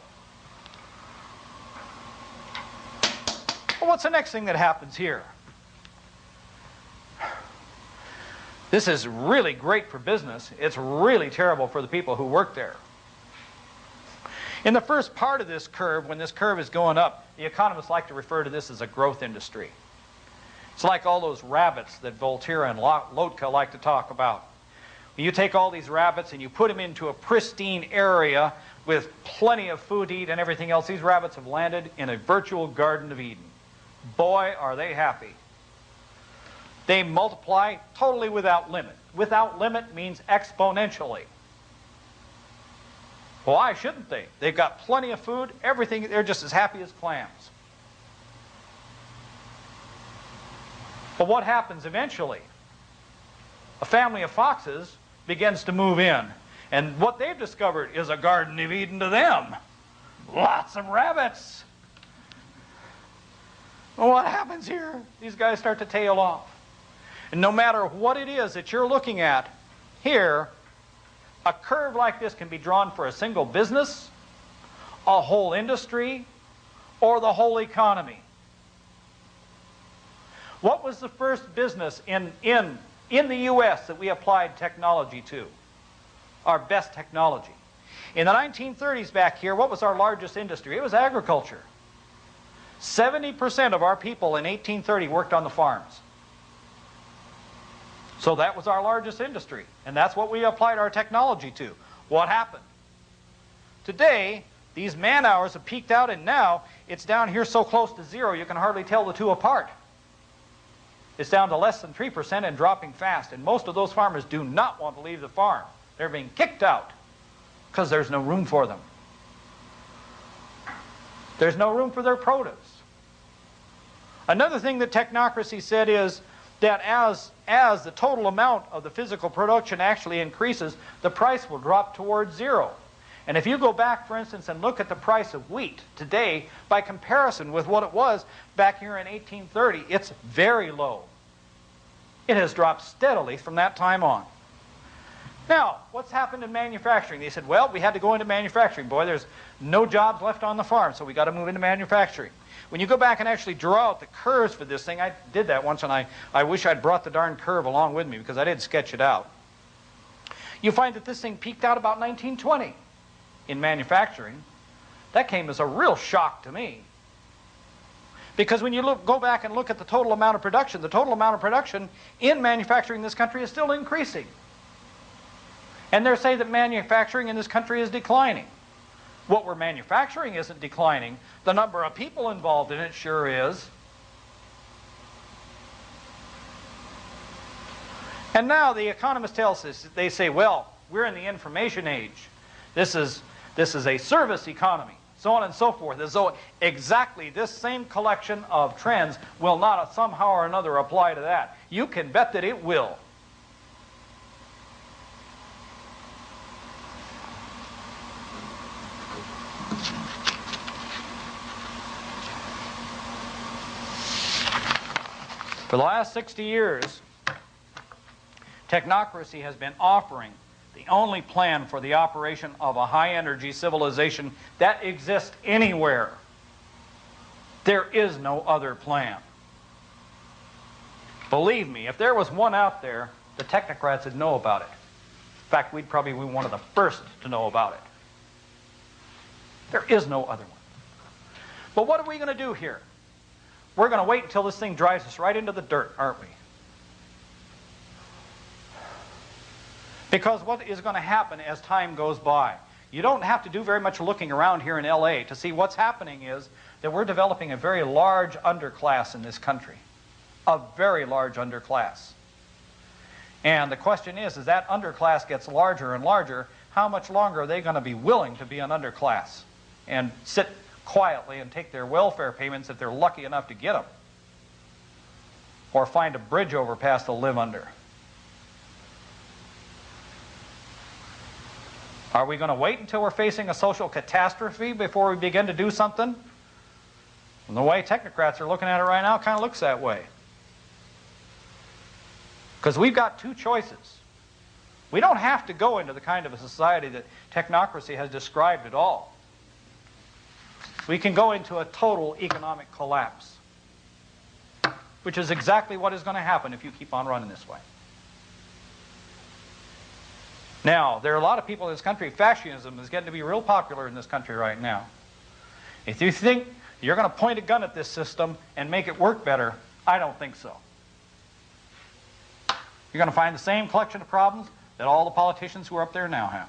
Well, what's the next thing that happens here? This is really great for business. It's really terrible for the people who work there. In the first part of this curve, when this curve is going up, the economists like to refer to this as a growth industry. It's like all those rabbits that Voltaire and Lotka like to talk about. You take all these rabbits and you put them into a pristine area with plenty of food to eat and everything else. These rabbits have landed in a virtual Garden of Eden. Boy, are they happy. They multiply totally without limit. Without limit means exponentially. Why shouldn't they? They've got plenty of food, everything, they're just as happy as clams. But what happens eventually? A family of foxes begins to move in, and what they've discovered is a Garden of Eden to them. Lots of rabbits. Well, what happens here? These guys start to tail off. And no matter what it is that you're looking at here, a curve like this can be drawn for a single business, a whole industry, or the whole economy. What was the first business in the U.S. that we applied technology to? Our best technology. In the 1930s back here, what was our largest industry? It was agriculture. 70% of our people in 1830 worked on the farms. So that was our largest industry, and that's what we applied our technology to. What happened? Today, these man hours have peaked out, and now it's down here so close to zero you can hardly tell the two apart. It's down to less than 3% and dropping fast, and most of those farmers do not want to leave the farm. They're being kicked out because there's no room for them. There's no room for their produce. Another thing that Technocracy said is that as the total amount of the physical production actually increases, the price will drop towards zero. And if you go back, for instance, and look at the price of wheat today, by comparison with what it was back here in 1830, it's very low. It has dropped steadily from that time on. Now, what's happened in manufacturing? They said, well, we had to go into manufacturing. Boy, there's no jobs left on the farm, so we got to move into manufacturing. When you go back and actually draw out the curves for this thing, I did that once, and I wish I'd brought the darn curve along with me because I did sketch it out. You find that this thing peaked out about 1920 in manufacturing. That came as a real shock to me. Because when you go back and look at the total amount of production in manufacturing in this country is still increasing. And they're saying that manufacturing in this country is declining. What we're manufacturing isn't declining. The number of people involved in it sure is. And now the economists tell us, they say, well, we're in the information age. This is a service economy, so on and so forth. As though exactly this same collection of trends will not somehow or another apply to that. You can bet that it will. For the last 60 years, Technocracy has been offering the only plan for the operation of a high-energy civilization that exists anywhere. There is no other plan. Believe me, if there was one out there, the technocrats would know about it. In fact, we'd probably be one of the first to know about it. There is no other one. But what are we going to do here? We're going to wait until this thing drives us right into the dirt, aren't we? Because what is going to happen as time goes by? You don't have to do very much looking around here in LA to see what's happening is that we're developing a very large underclass in this country. A very large underclass. And the question is, as that underclass gets larger and larger, how much longer are they going to be willing to be an underclass and sit quietly and take their welfare payments if they're lucky enough to get them? Or find a bridge overpass to live under? Are we going to wait until we're facing a social catastrophe before we begin to do something? And the way technocrats are looking at it right now kind of looks that way. Because we've got two choices. We don't have to go into the kind of a society that technocracy has described at all. We can go into a total economic collapse, which is exactly what is going to happen if you keep on running this way. Now, there are a lot of people in this country, fascism is getting to be real popular in this country right now. If you think you're going to point a gun at this system and make it work better, I don't think so. You're going to find the same collection of problems that all the politicians who are up there now have,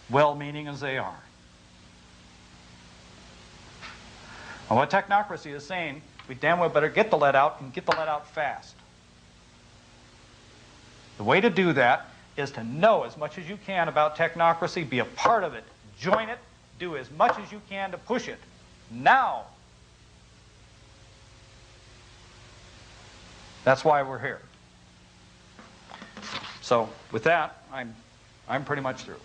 well-meaning as they are. And what technocracy is saying, we damn well better get the lead out and get the lead out fast. The way to do that is to know as much as you can about technocracy, be a part of it, join it, do as much as you can to push it. Now. That's why we're here. So with that, I'm pretty much through.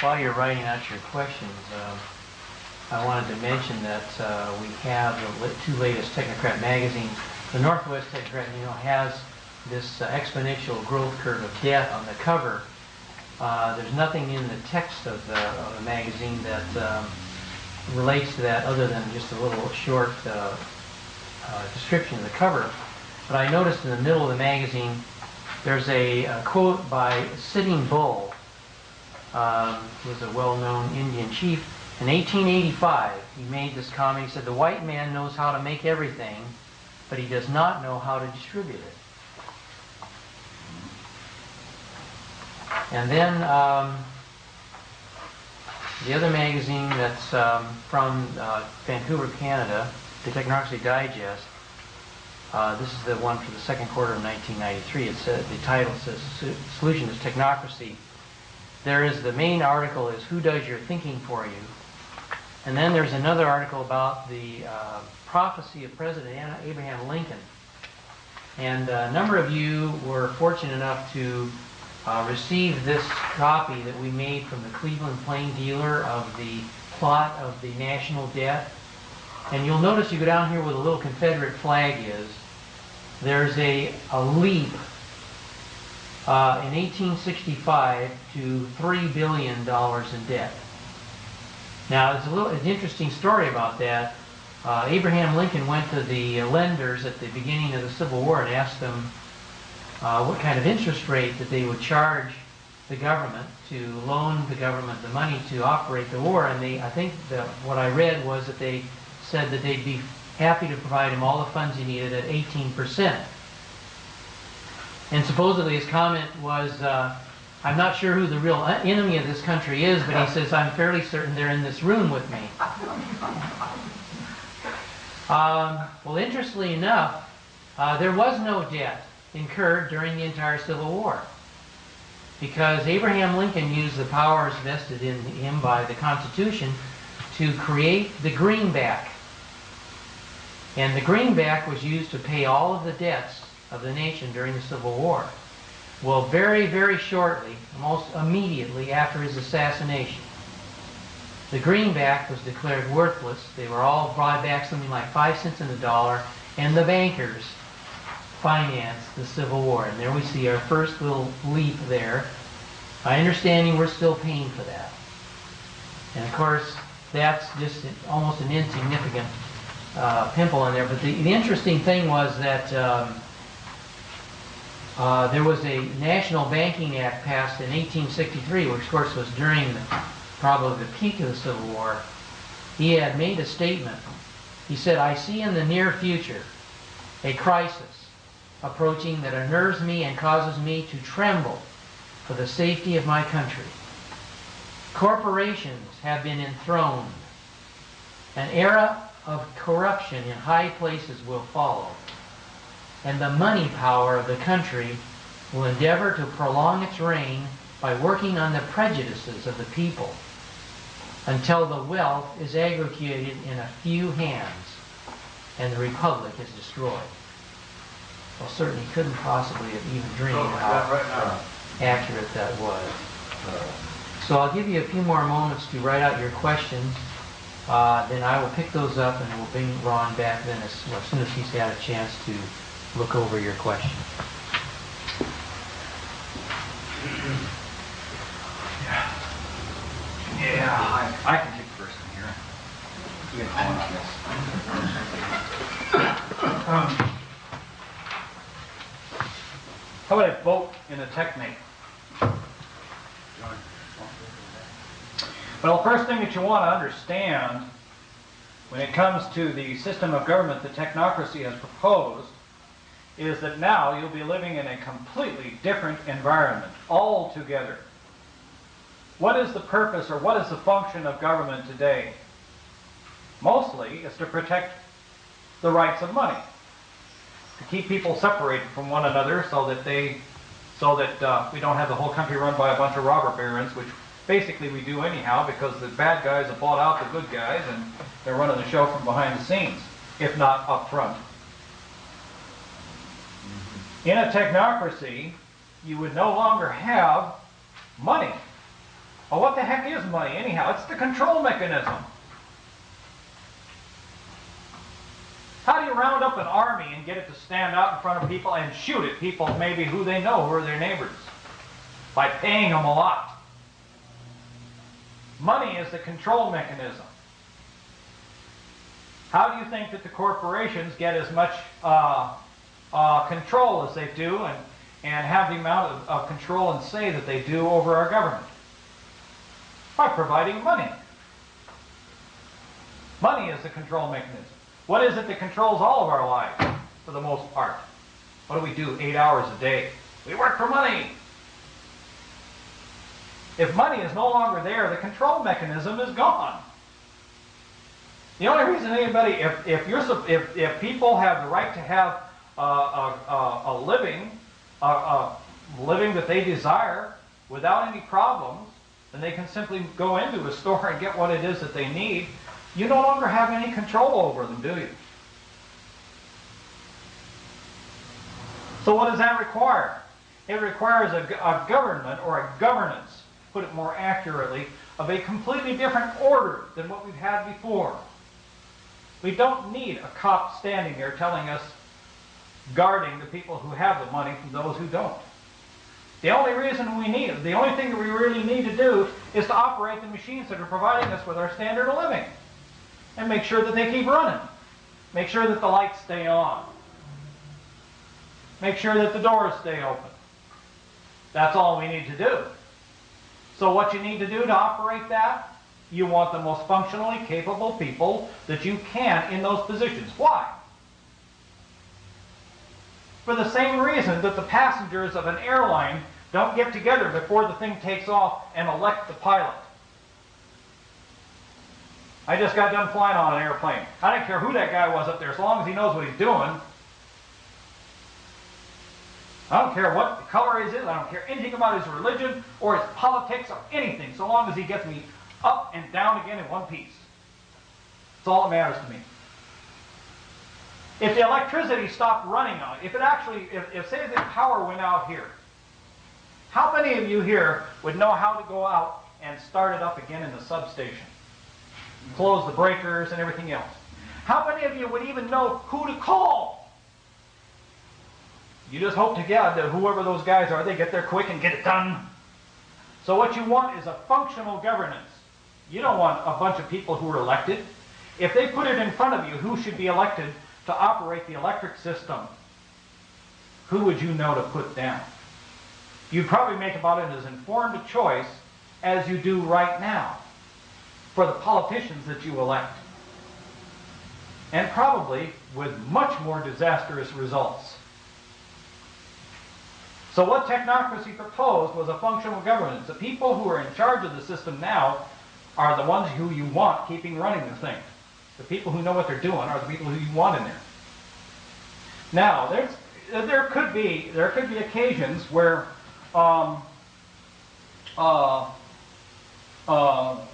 While you're writing out your questions, I wanted to mention that we have the two latest Technocrat magazines. The Northwest Technocrat, has this exponential growth curve of death on the cover. There's nothing in the text of the magazine that relates to that other than just a little short description of the cover. But I noticed in the middle of the magazine there's a quote by Sitting Bull, who was a well-known Indian chief. In 1885, he made this comment. He said, "The white man knows how to make everything, but he does not know how to distribute it." And then the other magazine that's from Vancouver, Canada, the Technocracy Digest, this is the one for the second quarter of 1993. The title says, "Solution is Technocracy." The main article is "Who Does Your Thinking For You?" And then there's another article about the prophecy of President Abraham Lincoln. And a number of you were fortunate enough to receive this copy that we made from the Cleveland Plain Dealer of the plot of the national debt. And you'll notice, you go down here where the little Confederate flag is, there's a leap in 1865 to $3 billion in debt. Now, it's an interesting story about that. Abraham Lincoln went to the lenders at the beginning of the Civil War and asked them what kind of interest rate that they would charge the government to loan the government the money to operate the war. And I think that what I read was that they said that they'd be happy to provide him all the funds he needed at 18%. And supposedly his comment was, "I'm not sure who the real enemy of this country is, but," he says, "I'm fairly certain they're in this room with me." Well, interestingly enough, there was no debt incurred during the entire Civil War, because Abraham Lincoln used the powers vested in him by the Constitution to create the greenback. And the greenback was used to pay all of the debts of the nation during the Civil War. Well, very, very shortly, almost immediately after his assassination, the greenback was declared worthless. They were all brought back something like 5 cents in the dollar, and the bankers financed the Civil War. And there we see our first little leap there. My understanding, we're still paying for that. And of course, that's just almost an insignificant pimple in there. But the interesting thing was that there was a National Banking Act passed in 1863, which of course was during probably the peak of the Civil War. He had made a statement. He said, "I see in the near future a crisis approaching that unnerves me and causes me to tremble for the safety of my country. Corporations have been enthroned. An era of corruption in high places will follow, and the money power of the country will endeavor to prolong its reign by working on the prejudices of the people until the wealth is aggregated in a few hands and the republic is destroyed." Well, certainly couldn't possibly have even dreamed how accurate that was. So I'll give you a few more moments to write out your questions. Then I will pick those up and we'll bring Ron back then as soon as he's had a chance to look over your questions. Yeah, I can take first in here. You get going on this. How about I vote in a technique? Well, first thing that you want to understand when it comes to the system of government that Technocracy has proposed is that now you'll be living in a completely different environment altogether. What is the purpose or what is the function of government today? Mostly it's to protect the rights of money, to keep people separated from one another so that we don't have the whole country run by a bunch of robber barons, which basically we do anyhow because the bad guys have bought out the good guys and they're running the show from behind the scenes, if not up front. In a technocracy, you would no longer have money. Well, what the heck is money anyhow? It's the control mechanism. How do you round up an army and get it to stand out in front of people and shoot at people maybe who they know who are their neighbors? By paying them a lot. Money is the control mechanism. How do you think that the corporations get as much control as they do and have the amount of control and say that they do over our government? By providing money. Money is the control mechanism. What is it that controls all of our lives, for the most part? What do we do 8 hours a day? We work for money. If money is no longer there, the control mechanism is gone. The only reason anybody, if people have the right to have a living that they desire without any problems, then they can simply go into a store and get what it is that they need. You no longer have any control over them, do you? So what does that require? It requires a government or a governance, put it more accurately, of a completely different order than what we've had before. We don't need a cop standing there telling us, guarding the people who have the money from those who don't. The only reason we need it, the only thing that we really need to do is to operate the machines that are providing us with our standard of living and make sure that they keep running. Make sure that the lights stay on. Make sure that the doors stay open. That's all we need to do. So what you need to do to operate that, you want the most functionally capable people that you can in those positions. Why? For the same reason that the passengers of an airline don't get together before the thing takes off and elect the pilot. I just got done flying on an airplane. I don't care who that guy was up there, as long as he knows what he's doing. I don't care what the color is, I don't care anything about his religion or his politics or anything, so long as he gets me up and down again in one piece. That's all that matters to me. If the electricity stopped running on it, if say the power went out here, how many of you here would know how to go out and start it up again in the substation? Close the breakers and everything else. How many of you would even know who to call? You just hope to God that whoever those guys are, they get there quick and get it done. So what you want is a functional governance. You don't want a bunch of people who are elected. If they put it in front of you, who should be elected to operate the electric system, who would you know to put down? You'd probably make about it as informed a choice as you do right now for the politicians that you elect. And probably with much more disastrous results. So what Technocracy proposed was a functional governance. The people who are in charge of the system now are the ones who you want keeping running the thing. The people who know what they're doing are the people who you want in there. Now, there could be occasions where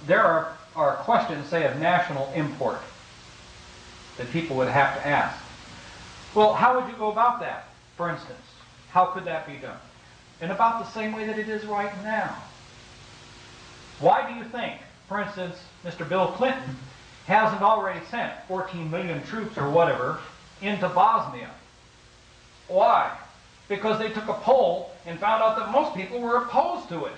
there are questions, say, of national import that people would have to ask. Well, how would you go about that, for instance? How could that be done? In about the same way that it is right now. Why do you think, for instance, Mr. Bill Clinton hasn't already sent 14 million troops or whatever into Bosnia? Why? Because they took a poll and found out that most people were opposed to it.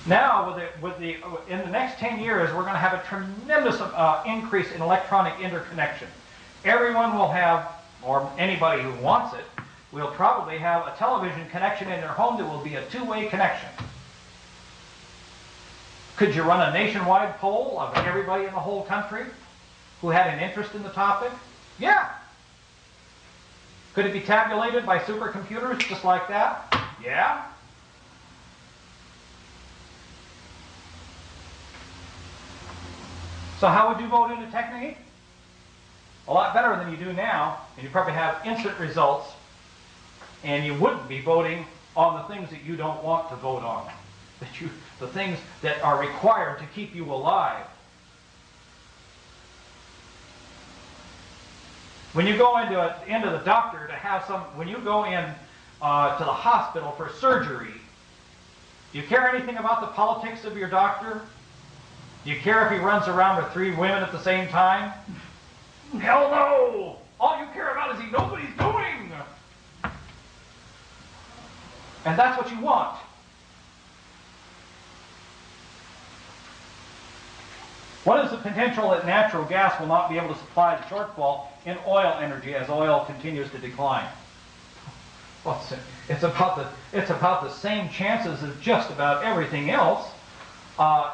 Now, in the next 10 years, we're going to have a tremendous increase in electronic interconnection. Everyone will have, or anybody who wants it, will probably have a television connection in their home that will be a two-way connection. Could you run a nationwide poll of everybody in the whole country who had an interest in the topic? Yeah. Could it be tabulated by supercomputers just like that? Yeah. So how would you vote in a technique? A lot better than you do now, and you probably have instant results, and you wouldn't be voting on the things that you don't want to vote on, the things that are required to keep you alive. When you go into the doctor to have when you go in to the hospital for surgery, do you care anything about the politics of your doctor? Do you care if he runs around with 3 women at the same time? Hell no! All you care about is he knows what he's doing! And that's what you want. What is the potential that natural gas will not be able to supply the shortfall in oil energy as oil continues to decline? Well, it's about the same chances as just about everything else.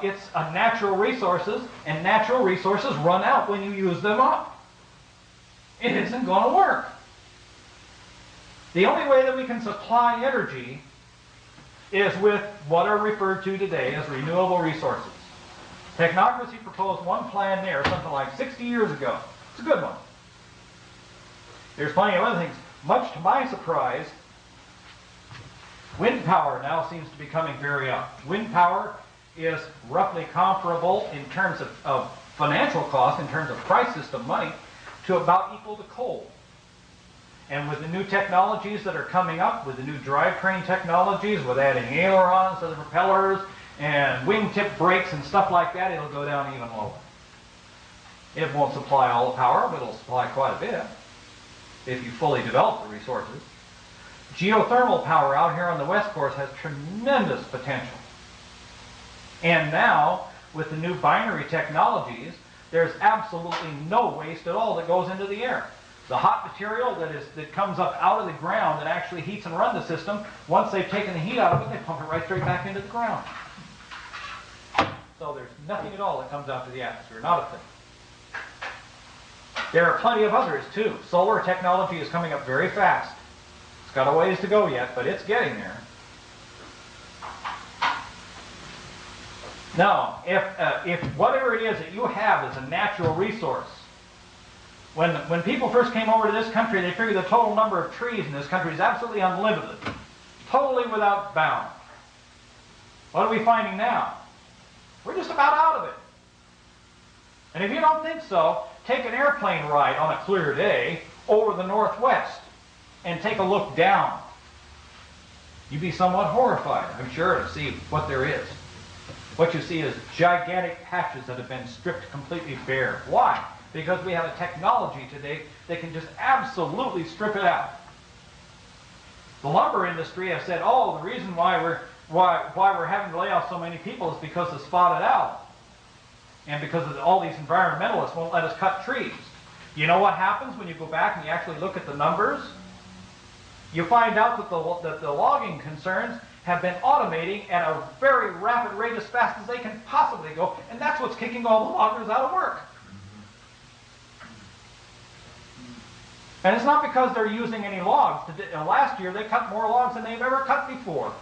It's natural resources, and natural resources run out when you use them up. It isn't going to work. The only way that we can supply energy is with what are referred to today as renewable resources. Technocracy proposed one plan there something like 60 years ago. It's a good one. There's plenty of other things. Much to my surprise, wind power now seems to be coming very up. Wind power is roughly comparable in terms of financial cost, in terms of price system money, to about equal to coal. And with the new technologies that are coming up, with the new drivetrain technologies, with adding ailerons to the propellers, and wingtip brakes and stuff like that, it'll go down even lower. It won't supply all the power, but it'll supply quite a bit if you fully develop the resources. Geothermal power out here on the West Coast has tremendous potential. And now, with the new binary technologies, there's absolutely no waste at all that goes into the air. The hot material that comes up out of the ground that actually heats and runs the system, once they've taken the heat out of it, they pump it right straight back into the ground. So there's nothing at all that comes out to the atmosphere, not a thing. There are plenty of others too. Solar technology is coming up very fast. It's got a ways to go yet, but it's getting there. Now, if whatever it is that you have is a natural resource, when people first came over to this country, they figured the total number of trees in this country is absolutely unlimited, totally without bound. What are we finding now? We're just about out of it. And if you don't think so, take an airplane ride on a clear day over the Northwest and take a look down. You'd be somewhat horrified, I'm sure, to see what there is. What you see is gigantic patches that have been stripped completely bare. Why? Because we have a technology today that can just absolutely strip it out. The lumber industry has said, oh, the reason why why we're having to lay off so many people is because of spotted owl. And because of all these environmentalists won't let us cut trees. You know what happens when you go back and you actually look at the numbers? You find out that the logging concerns have been automating at a very rapid rate, as fast as they can possibly go, and that's what's kicking all the loggers out of work. And it's not because they're using any logs. Last year they cut more logs than they've ever cut before.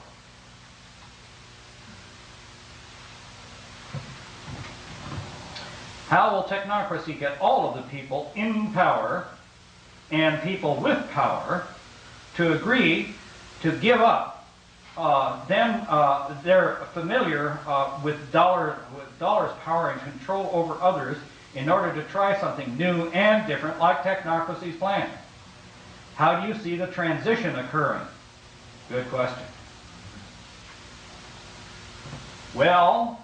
How will technocracy get all of the people in power and people with power to agree to give up they're familiar with dollars, power, and control over others in order to try something new and different like technocracy's plan? How do you see the transition occurring? Good question. Well,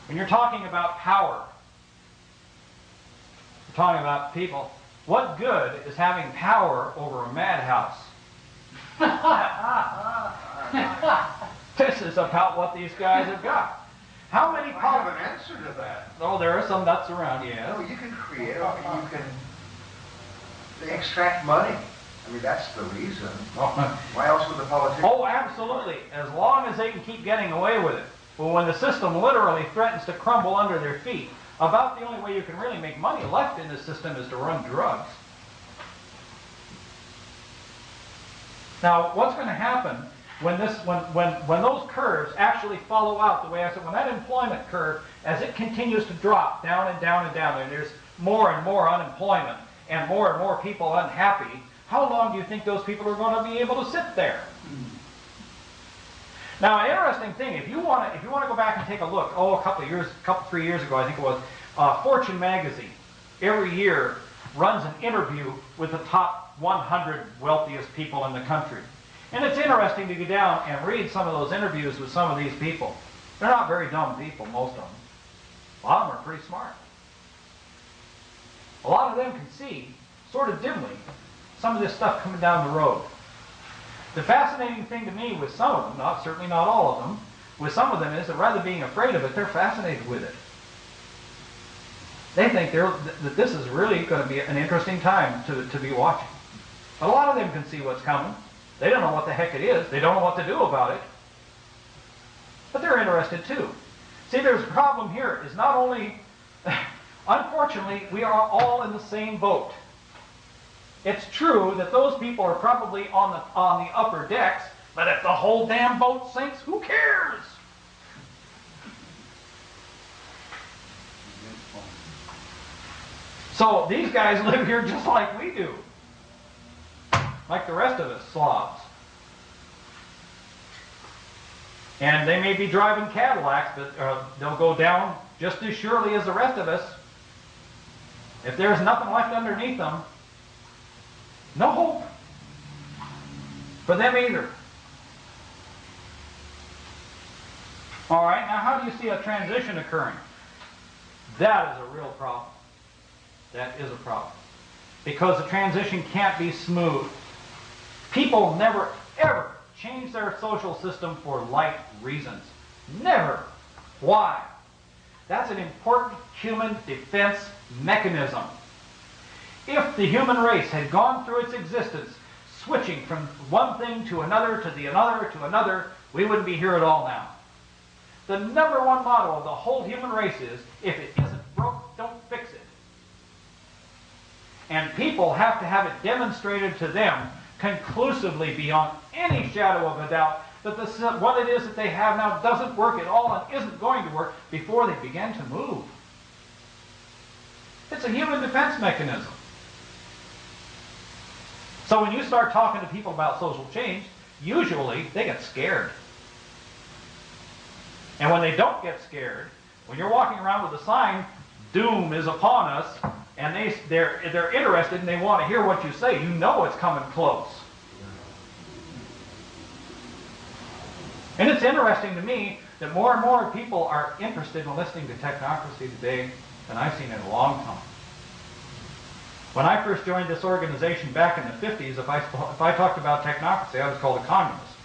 when you're talking about power, you're talking about people, what good is having power over a madhouse? This is about what these guys have got. How many I have an answer to that. Oh, there are some nuts around, yes. No, you can create, they extract money. I mean, that's the reason. Why else would the politicians? Oh, absolutely. As long as they can keep getting away with it. But when the system literally threatens to crumble under their feet, about the only way you can really make money left in this system is to run drugs. Now, what's going to happen when those curves actually follow out the way I said, when that employment curve, as it continues to drop down and down and down, and there's more and more unemployment and more people unhappy, how long do you think those people are going to be able to sit there? Now, an interesting thing, if you want to go back and take a look, a 3 years ago, I think it was, Fortune magazine every year runs an interview with the top 100 wealthiest people in the country. And it's interesting to go down and read some of those interviews with some of these people. They're not very dumb people, most of them. A lot of them are pretty smart. A lot of them can see, sort of dimly, some of this stuff coming down the road. The fascinating thing to me with some of them, certainly not all of them, with some of them is that rather than being afraid of it, they're fascinated with it. They think that this is really going to be an interesting time to be watching. But a lot of them can see what's coming. They don't know what the heck it is. They don't know what to do about it. But they're interested too. See, there's a problem here. Is not only, unfortunately, we are all in the same boat. It's true that those people are probably on the upper decks, but if the whole damn boat sinks, who cares? So these guys live here just like we do. Like the rest of us slobs. And they may be driving Cadillacs, but they'll go down just as surely as the rest of us. If there's nothing left underneath them, no hope for them either. All right, now how do you see a transition occurring? That is a real problem. That is a problem. Because the transition can't be smooth. People never, ever change their social system for light reasons. Never. Why? That's an important human defense mechanism. If the human race had gone through its existence, switching from one thing to another, to the another, to another, we wouldn't be here at all now. The number one motto of the whole human race is, if it isn't broke, don't fix it. And people have to have it demonstrated to them conclusively, beyond any shadow of a doubt, that what it is that they have now doesn't work at all and isn't going to work before they begin to move. It's a human defense mechanism. So when you start talking to people about social change, usually they get scared. And when they don't get scared, when you're walking around with a sign, doom is upon us, and they're interested and they want to hear what you say, you know it's coming close. And it's interesting to me that more and more people are interested in listening to Technocracy today than I've seen in a long time. When I first joined this organization back in the 50s, if I talked about Technocracy, I was called a communist.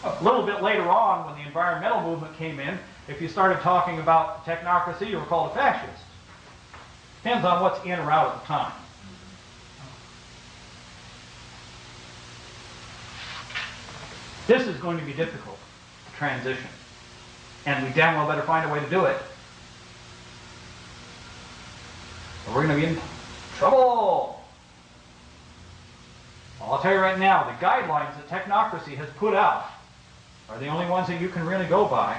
A little bit later on, when the environmental movement came in, if you started talking about technocracy, you were called a fascist. Depends on what's in or out at the time. This is going to be difficult, to transition. And we damn well better find a way to do it. Or we're going to be in trouble. I'll tell you right now, the guidelines that Technocracy has put out are the only ones that you can really go by.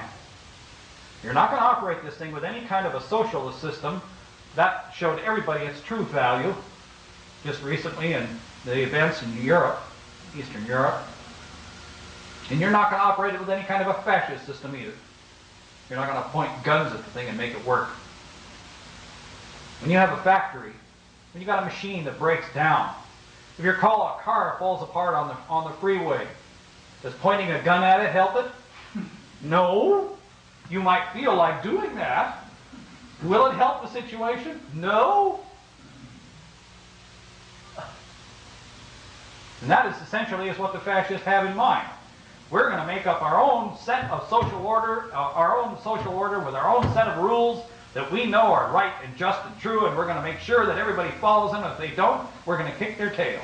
You're not going to operate this thing with any kind of a socialist system. That showed everybody its true value just recently in the events in Europe, Eastern Europe. And you're not going to operate it with any kind of a fascist system either. You're not going to point guns at the thing and make it work. When you have a factory, when you got a machine that breaks down, if your car falls apart on the freeway, does pointing a gun at it help it? No. You might feel like doing that. Will it help the situation? No. And that is essentially what the fascists have in mind. We're going to make up our own set of social order, with our own set of rules that we know are right and just and true, and we're going to make sure that everybody follows them. If they don't, we're going to kick their tails.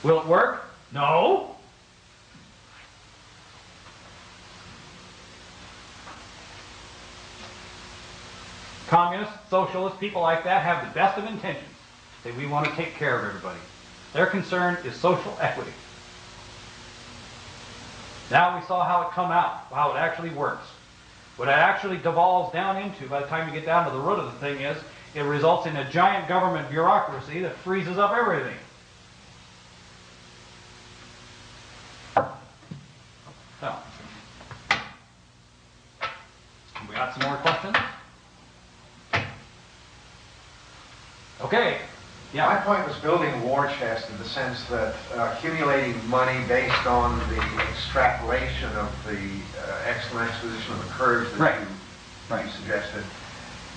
Will it work? No. Communists, socialists, people like that have the best of intentions. Say, we want to take care of everybody. Their concern is social equity. Now we saw how it come out, how it actually works. What it actually devolves down into, by the time you get down to the root of the thing, is it results in a giant government bureaucracy that freezes up everything. So, we got some more questions? Okay. Yeah. My point was building a war chest in the sense that accumulating money based on the extrapolation of the excellent exposition of the curves that you suggested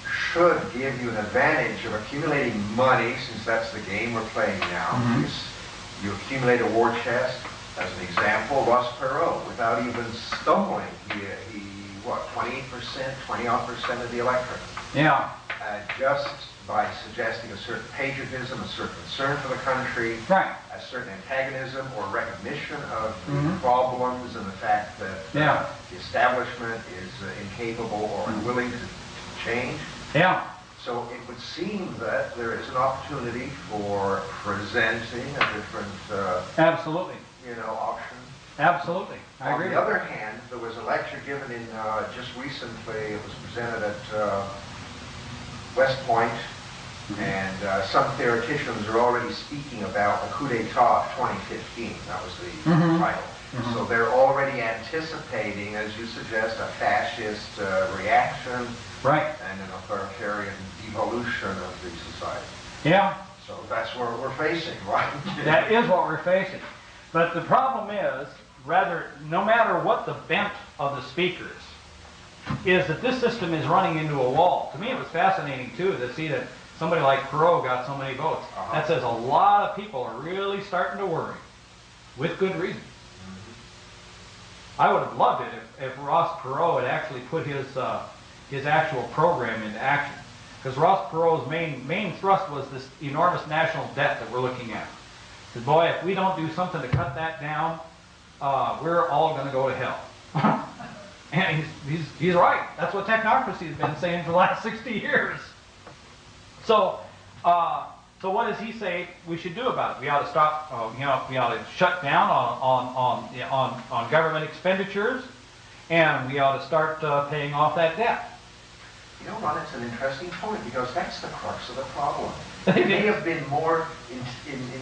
should give you an advantage of accumulating money, since that's the game we're playing now. You accumulate a war chest. As an example, Ross Perot, without even stumbling, he what, 28%, 20% of the electorate. Yeah. Just by suggesting a certain patriotism, a certain concern for the country, a certain antagonism or recognition of the problems and the fact that the establishment is incapable or unwilling to change. Yeah. So it would seem that there is an opportunity for presenting a different absolutely. Option. Absolutely. I agree. On the other hand, there was a lecture given in just recently. It was presented at West Point, and some theoreticians are already speaking about the coup d'etat of 2015. That was the title. So they're already anticipating, as you suggest, a fascist reaction and an authoritarian devolution of the society. Yeah. So that's what we're facing, right? That is what we're facing. But the problem is, no matter what the bent of the speakers, is that this system is running into a wall. To me, it was fascinating, too, to see that somebody like Perot got so many votes. That says a lot of people are really starting to worry, with good reason. I would have loved it if Ross Perot had actually put his actual program into action. Because Ross Perot's main thrust was this enormous national debt that we're looking at. He said, boy, if we don't do something to cut that down, we're all going to go to hell. And he's right. That's what Technocracy has been saying for the last 60 years. So what does he say we should do about it? We ought to stop. We ought to shut down on government expenditures, and we ought to start paying off that debt. You know, Ron, it's an interesting point, because that's the crux of the problem. It may have been more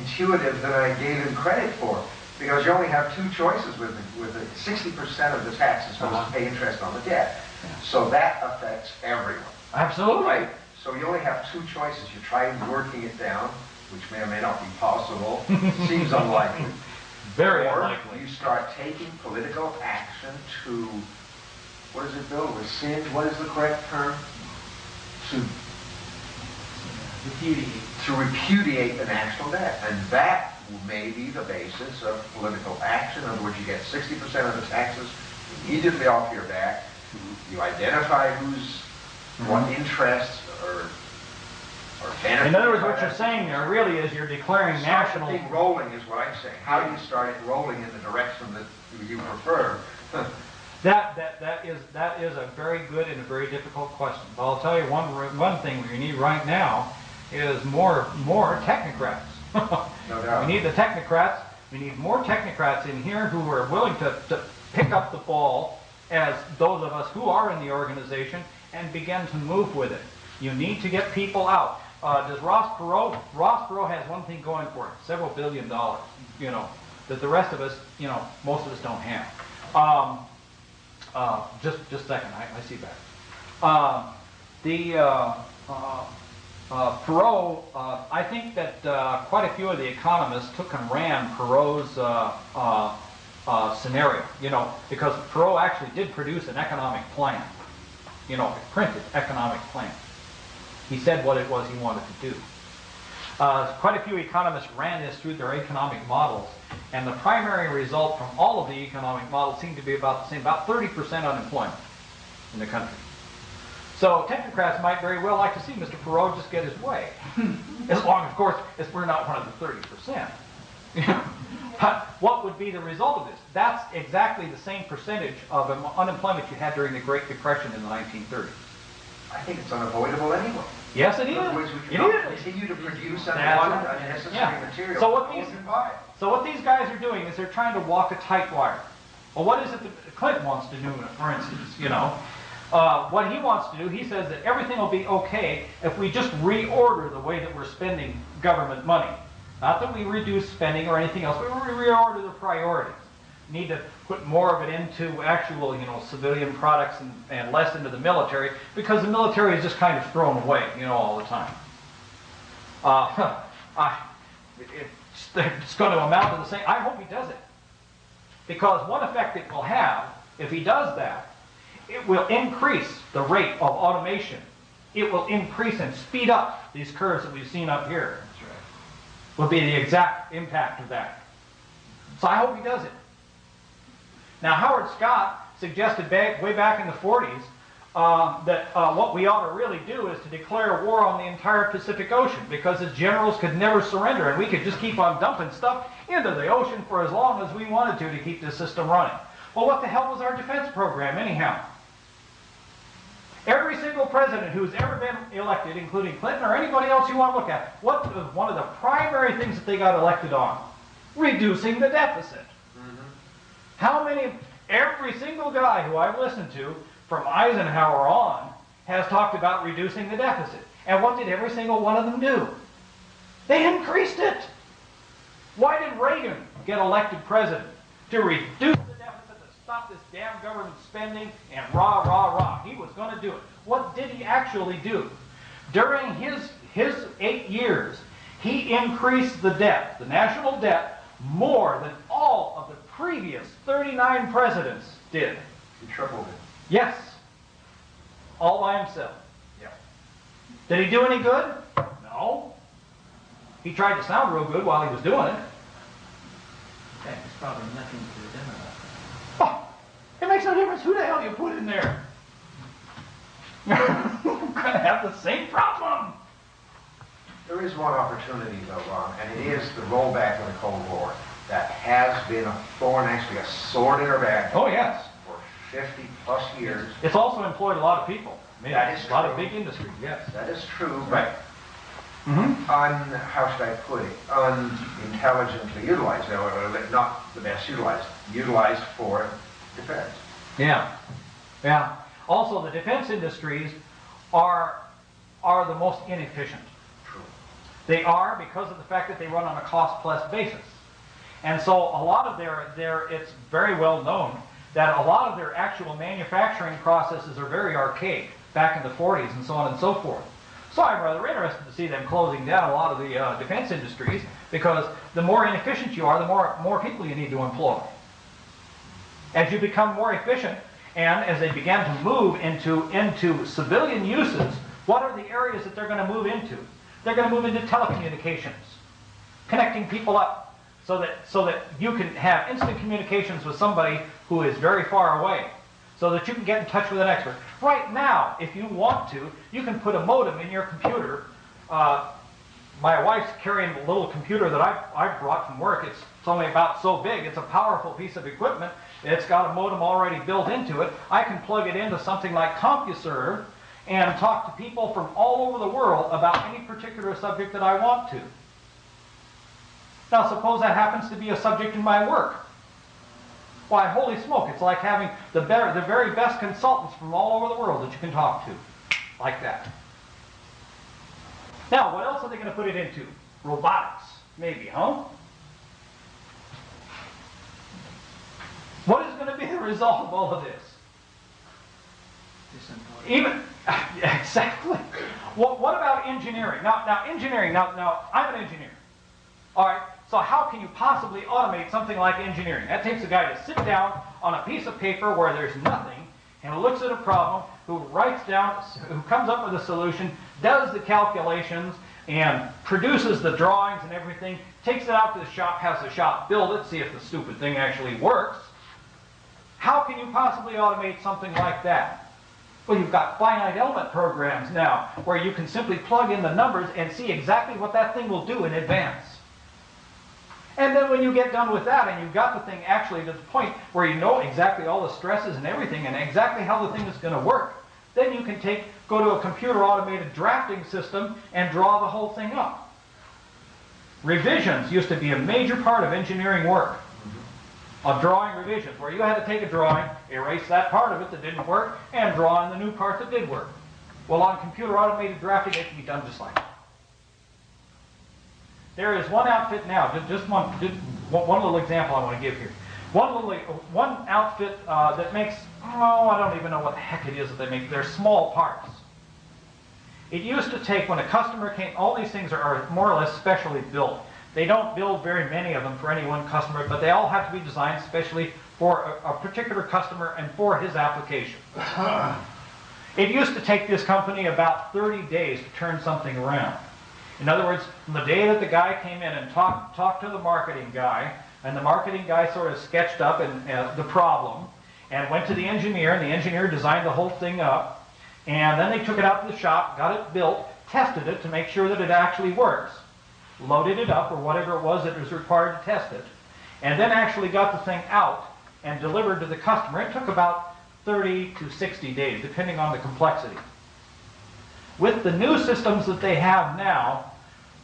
intuitive than I gave him credit for. Because you only have two choices with 60% of the tax is supposed to pay interest on the debt. So that affects everyone. Absolutely. Right? So you only have two choices. You try working it down, which may or may not be possible. Seems unlikely. Very unlikely. You start taking political action to, what is it, Bill? Rescind? What is the correct term? To repudiate the national debt. And that may be the basis of political action. In other words, you get 60% of the taxes immediately off your back. You identify what interests or benefits. In other words, what you're saying there really is you're declaring national... Start the thing rolling is what I'm saying. How do you start it rolling in the direction that you prefer? That is a very good and a very difficult question. But I'll tell you one thing we need right now is more technocrats. No doubt. We need the technocrats. We need more technocrats in here who are willing to pick up the ball as those of us who are in the organization and begin to move with it. You need to get people out. Does Ross Perot? Ross Perot has one thing going for it: several $1 billion. That the rest of us, most of us don't have. Just a second, I see back. Perot, I think that quite a few of the economists took and ran Perot's scenario, because Perot actually did produce an economic plan, a printed economic plan. He said what it was he wanted to do. Quite a few economists ran this through their economic models, and the primary result from all of the economic models seemed to be about the same, about 30% unemployment in the country. So technocrats might very well like to see Mr. Perot just get his way, as long, of course, as we're not one of the 30%. But what would be the result of this? That's exactly the same percentage of unemployment you had during the Great Depression in the 1930s. I think it's unavoidable anyway. Yes, it is. In other words, we cannot continue to produce unwanted, unnecessary material. So what these guys are doing is they're trying to walk a tight wire. Well, what is it that Clinton wants to do, for instance? What he wants to do, he says that everything will be okay if we just reorder the way that we're spending government money. Not that we reduce spending or anything else, but we reorder the priorities. We need to put more of it into actual, civilian products and less into the military, because the military is just kind of thrown away, all the time. It's going to amount to the same. I hope he does it. Because one effect it will have, if he does that, it will increase the rate of automation. It will increase and speed up these curves that we've seen up here. That's right. Will be the exact impact of that. So I hope he does it. Now, Howard Scott suggested way back in the 40s that what we ought to really do is to declare war on the entire Pacific Ocean, because his generals could never surrender, and we could just keep on dumping stuff into the ocean for as long as we wanted to keep this system running. Well, what the hell was our defense program anyhow? Every single president who's ever been elected, including Clinton or anybody else you want to look at, what was one of the primary things that they got elected on? Reducing the deficit. How many, every single guy who I've listened to, from Eisenhower on, has talked about reducing the deficit. And what did every single one of them do? They increased it. Why did Reagan get elected president? To reduce the deficit, to stop this damn government spending, and rah, rah, rah. He was going to do it. What did he actually do? During his 8 years, he increased the debt, the national debt, more than all of the previous 39 presidents did. He tripled it. Yes. All by himself. Yeah. Did he do any good? No. He tried to sound real good while he was doing it. There's probably nothing to do about that. Oh, it makes no difference who the hell you put in there. You're going to have the same problem. There is one opportunity, though, Ron, and it is the rollback of the Cold War. That has been a thorn, actually a sword in our back. Oh, yes. For 50 plus years. It's also employed a lot of people. That is a lot of true. big industry, yes. That is true, Right. but how should I put it, unintelligently utilized, or not the best utilized for defense. Yeah. Yeah. Also, the defense industries are the most inefficient. True. They are because of the fact that they run on a cost-plus basis. And so a lot of it's very well known that a lot of their actual manufacturing processes are very archaic, back in the 40s and so on and so forth. So I'm rather interested to see them closing down a lot of the defense industries, because the more inefficient you are, the more people you need to employ. As you become more efficient, and as they begin to move into civilian uses, what are the areas that they're going to move into? They're going to move into telecommunications, connecting people up so that you can have instant communications with somebody who is very far away, so that you can get in touch with an expert. Right now, if you want to, you can put a modem in your computer. My wife's carrying a little computer that I brought from work. It's only about so big. It's a powerful piece of equipment. It's got a modem already built into it. I can plug it into something like CompuServe and talk to people from all over the world about any particular subject that I want to. Now, suppose that happens to be a subject in my work. Why, holy smoke, it's like having the very best consultants from all over the world that you can talk to, like that. Now, what else are they going to put it into? Robotics, maybe, huh? What is going to be the result of all of this? Yeah, exactly. What about engineering? Now, engineering. Now, I'm an engineer. All right. So how can you possibly automate something like engineering? That takes a guy to sit down on a piece of paper where there's nothing, and looks at a problem, who writes down, who comes up with a solution, does the calculations, and produces the drawings and everything, takes it out to the shop, has the shop build it, see if the stupid thing actually works. How can you possibly automate something like that? Well, you've got finite element programs now, where you can simply plug in the numbers and see exactly what that thing will do in advance. And then when you get done with that, and you've got the thing actually to the point where you know exactly all the stresses and everything, and exactly how the thing is going to work, then you can go to a computer automated drafting system and draw the whole thing up. Revisions used to be a major part of engineering work, of drawing revisions, where you had to take a drawing, erase that part of it that didn't work, and draw in the new part that did work. Well, on computer automated drafting, it can be done just like that. There is one outfit now, just one little example I want to give here. One outfit that makes, I don't even know what the heck it is that they make. They're small parts. It used to take, when a customer came, all these things are more or less specially built. They don't build very many of them for any one customer, but they all have to be designed specially for a particular customer and for his application. It used to take this company about 30 days to turn something around. In other words, from the day that the guy came in and talked to the marketing guy, and the marketing guy sort of sketched up the problem, and went to the engineer, and the engineer designed the whole thing up, and then they took it out to the shop, got it built, tested it to make sure that it actually works, loaded it up, or whatever it was that was required to test it, and then actually got the thing out and delivered to the customer. It took about 30 to 60 days, depending on the complexity. With the new systems that they have now,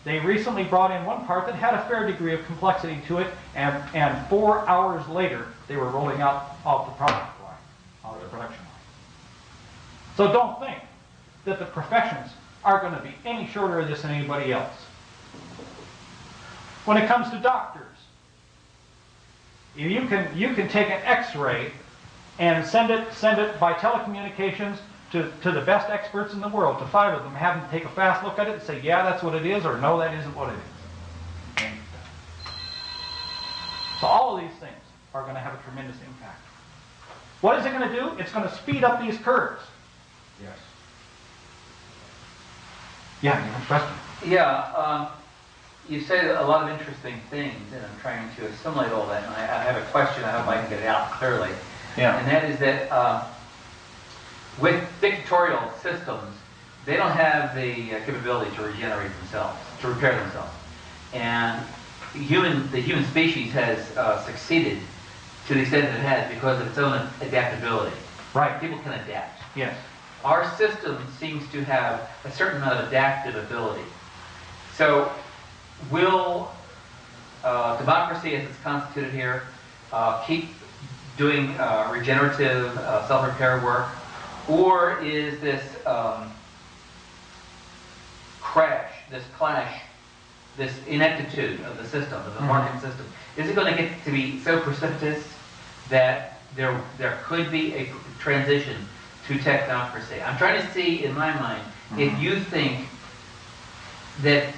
they recently brought in one part that had a fair degree of complexity to it, and 4 hours later, they were rolling out off the product line, out of the production line. So don't think that the professions are going to be any shorter of this than anybody else. When it comes to doctors, you can take an X-ray and send it by telecommunications to the best experts in the world, to 5 of them, have them take a fast look at it and say, yeah, that's what it is, or no, that isn't what it is. So all of these things are going to have a tremendous impact. What is it going to do? It's going to speed up these curves. Yes. Yeah, you have a question? Yeah, you say a lot of interesting things, and I'm trying to assimilate all that, and I have a question. I hope I can get it out clearly. Yeah. And that is that with dictatorial systems, they don't have the capability to regenerate themselves, to repair themselves. And the human species has succeeded to the extent that it has because of its own adaptability. Right. People can adapt. Yes. Our system seems to have a certain amount of adaptive ability. So will democracy as it's constituted here keep doing regenerative self-repair work? Or is this clash, this ineptitude of the system, of the market system, is it going to get to be so precipitous that there could be a transition to technocracy? I'm trying to see, in my mind, if you think that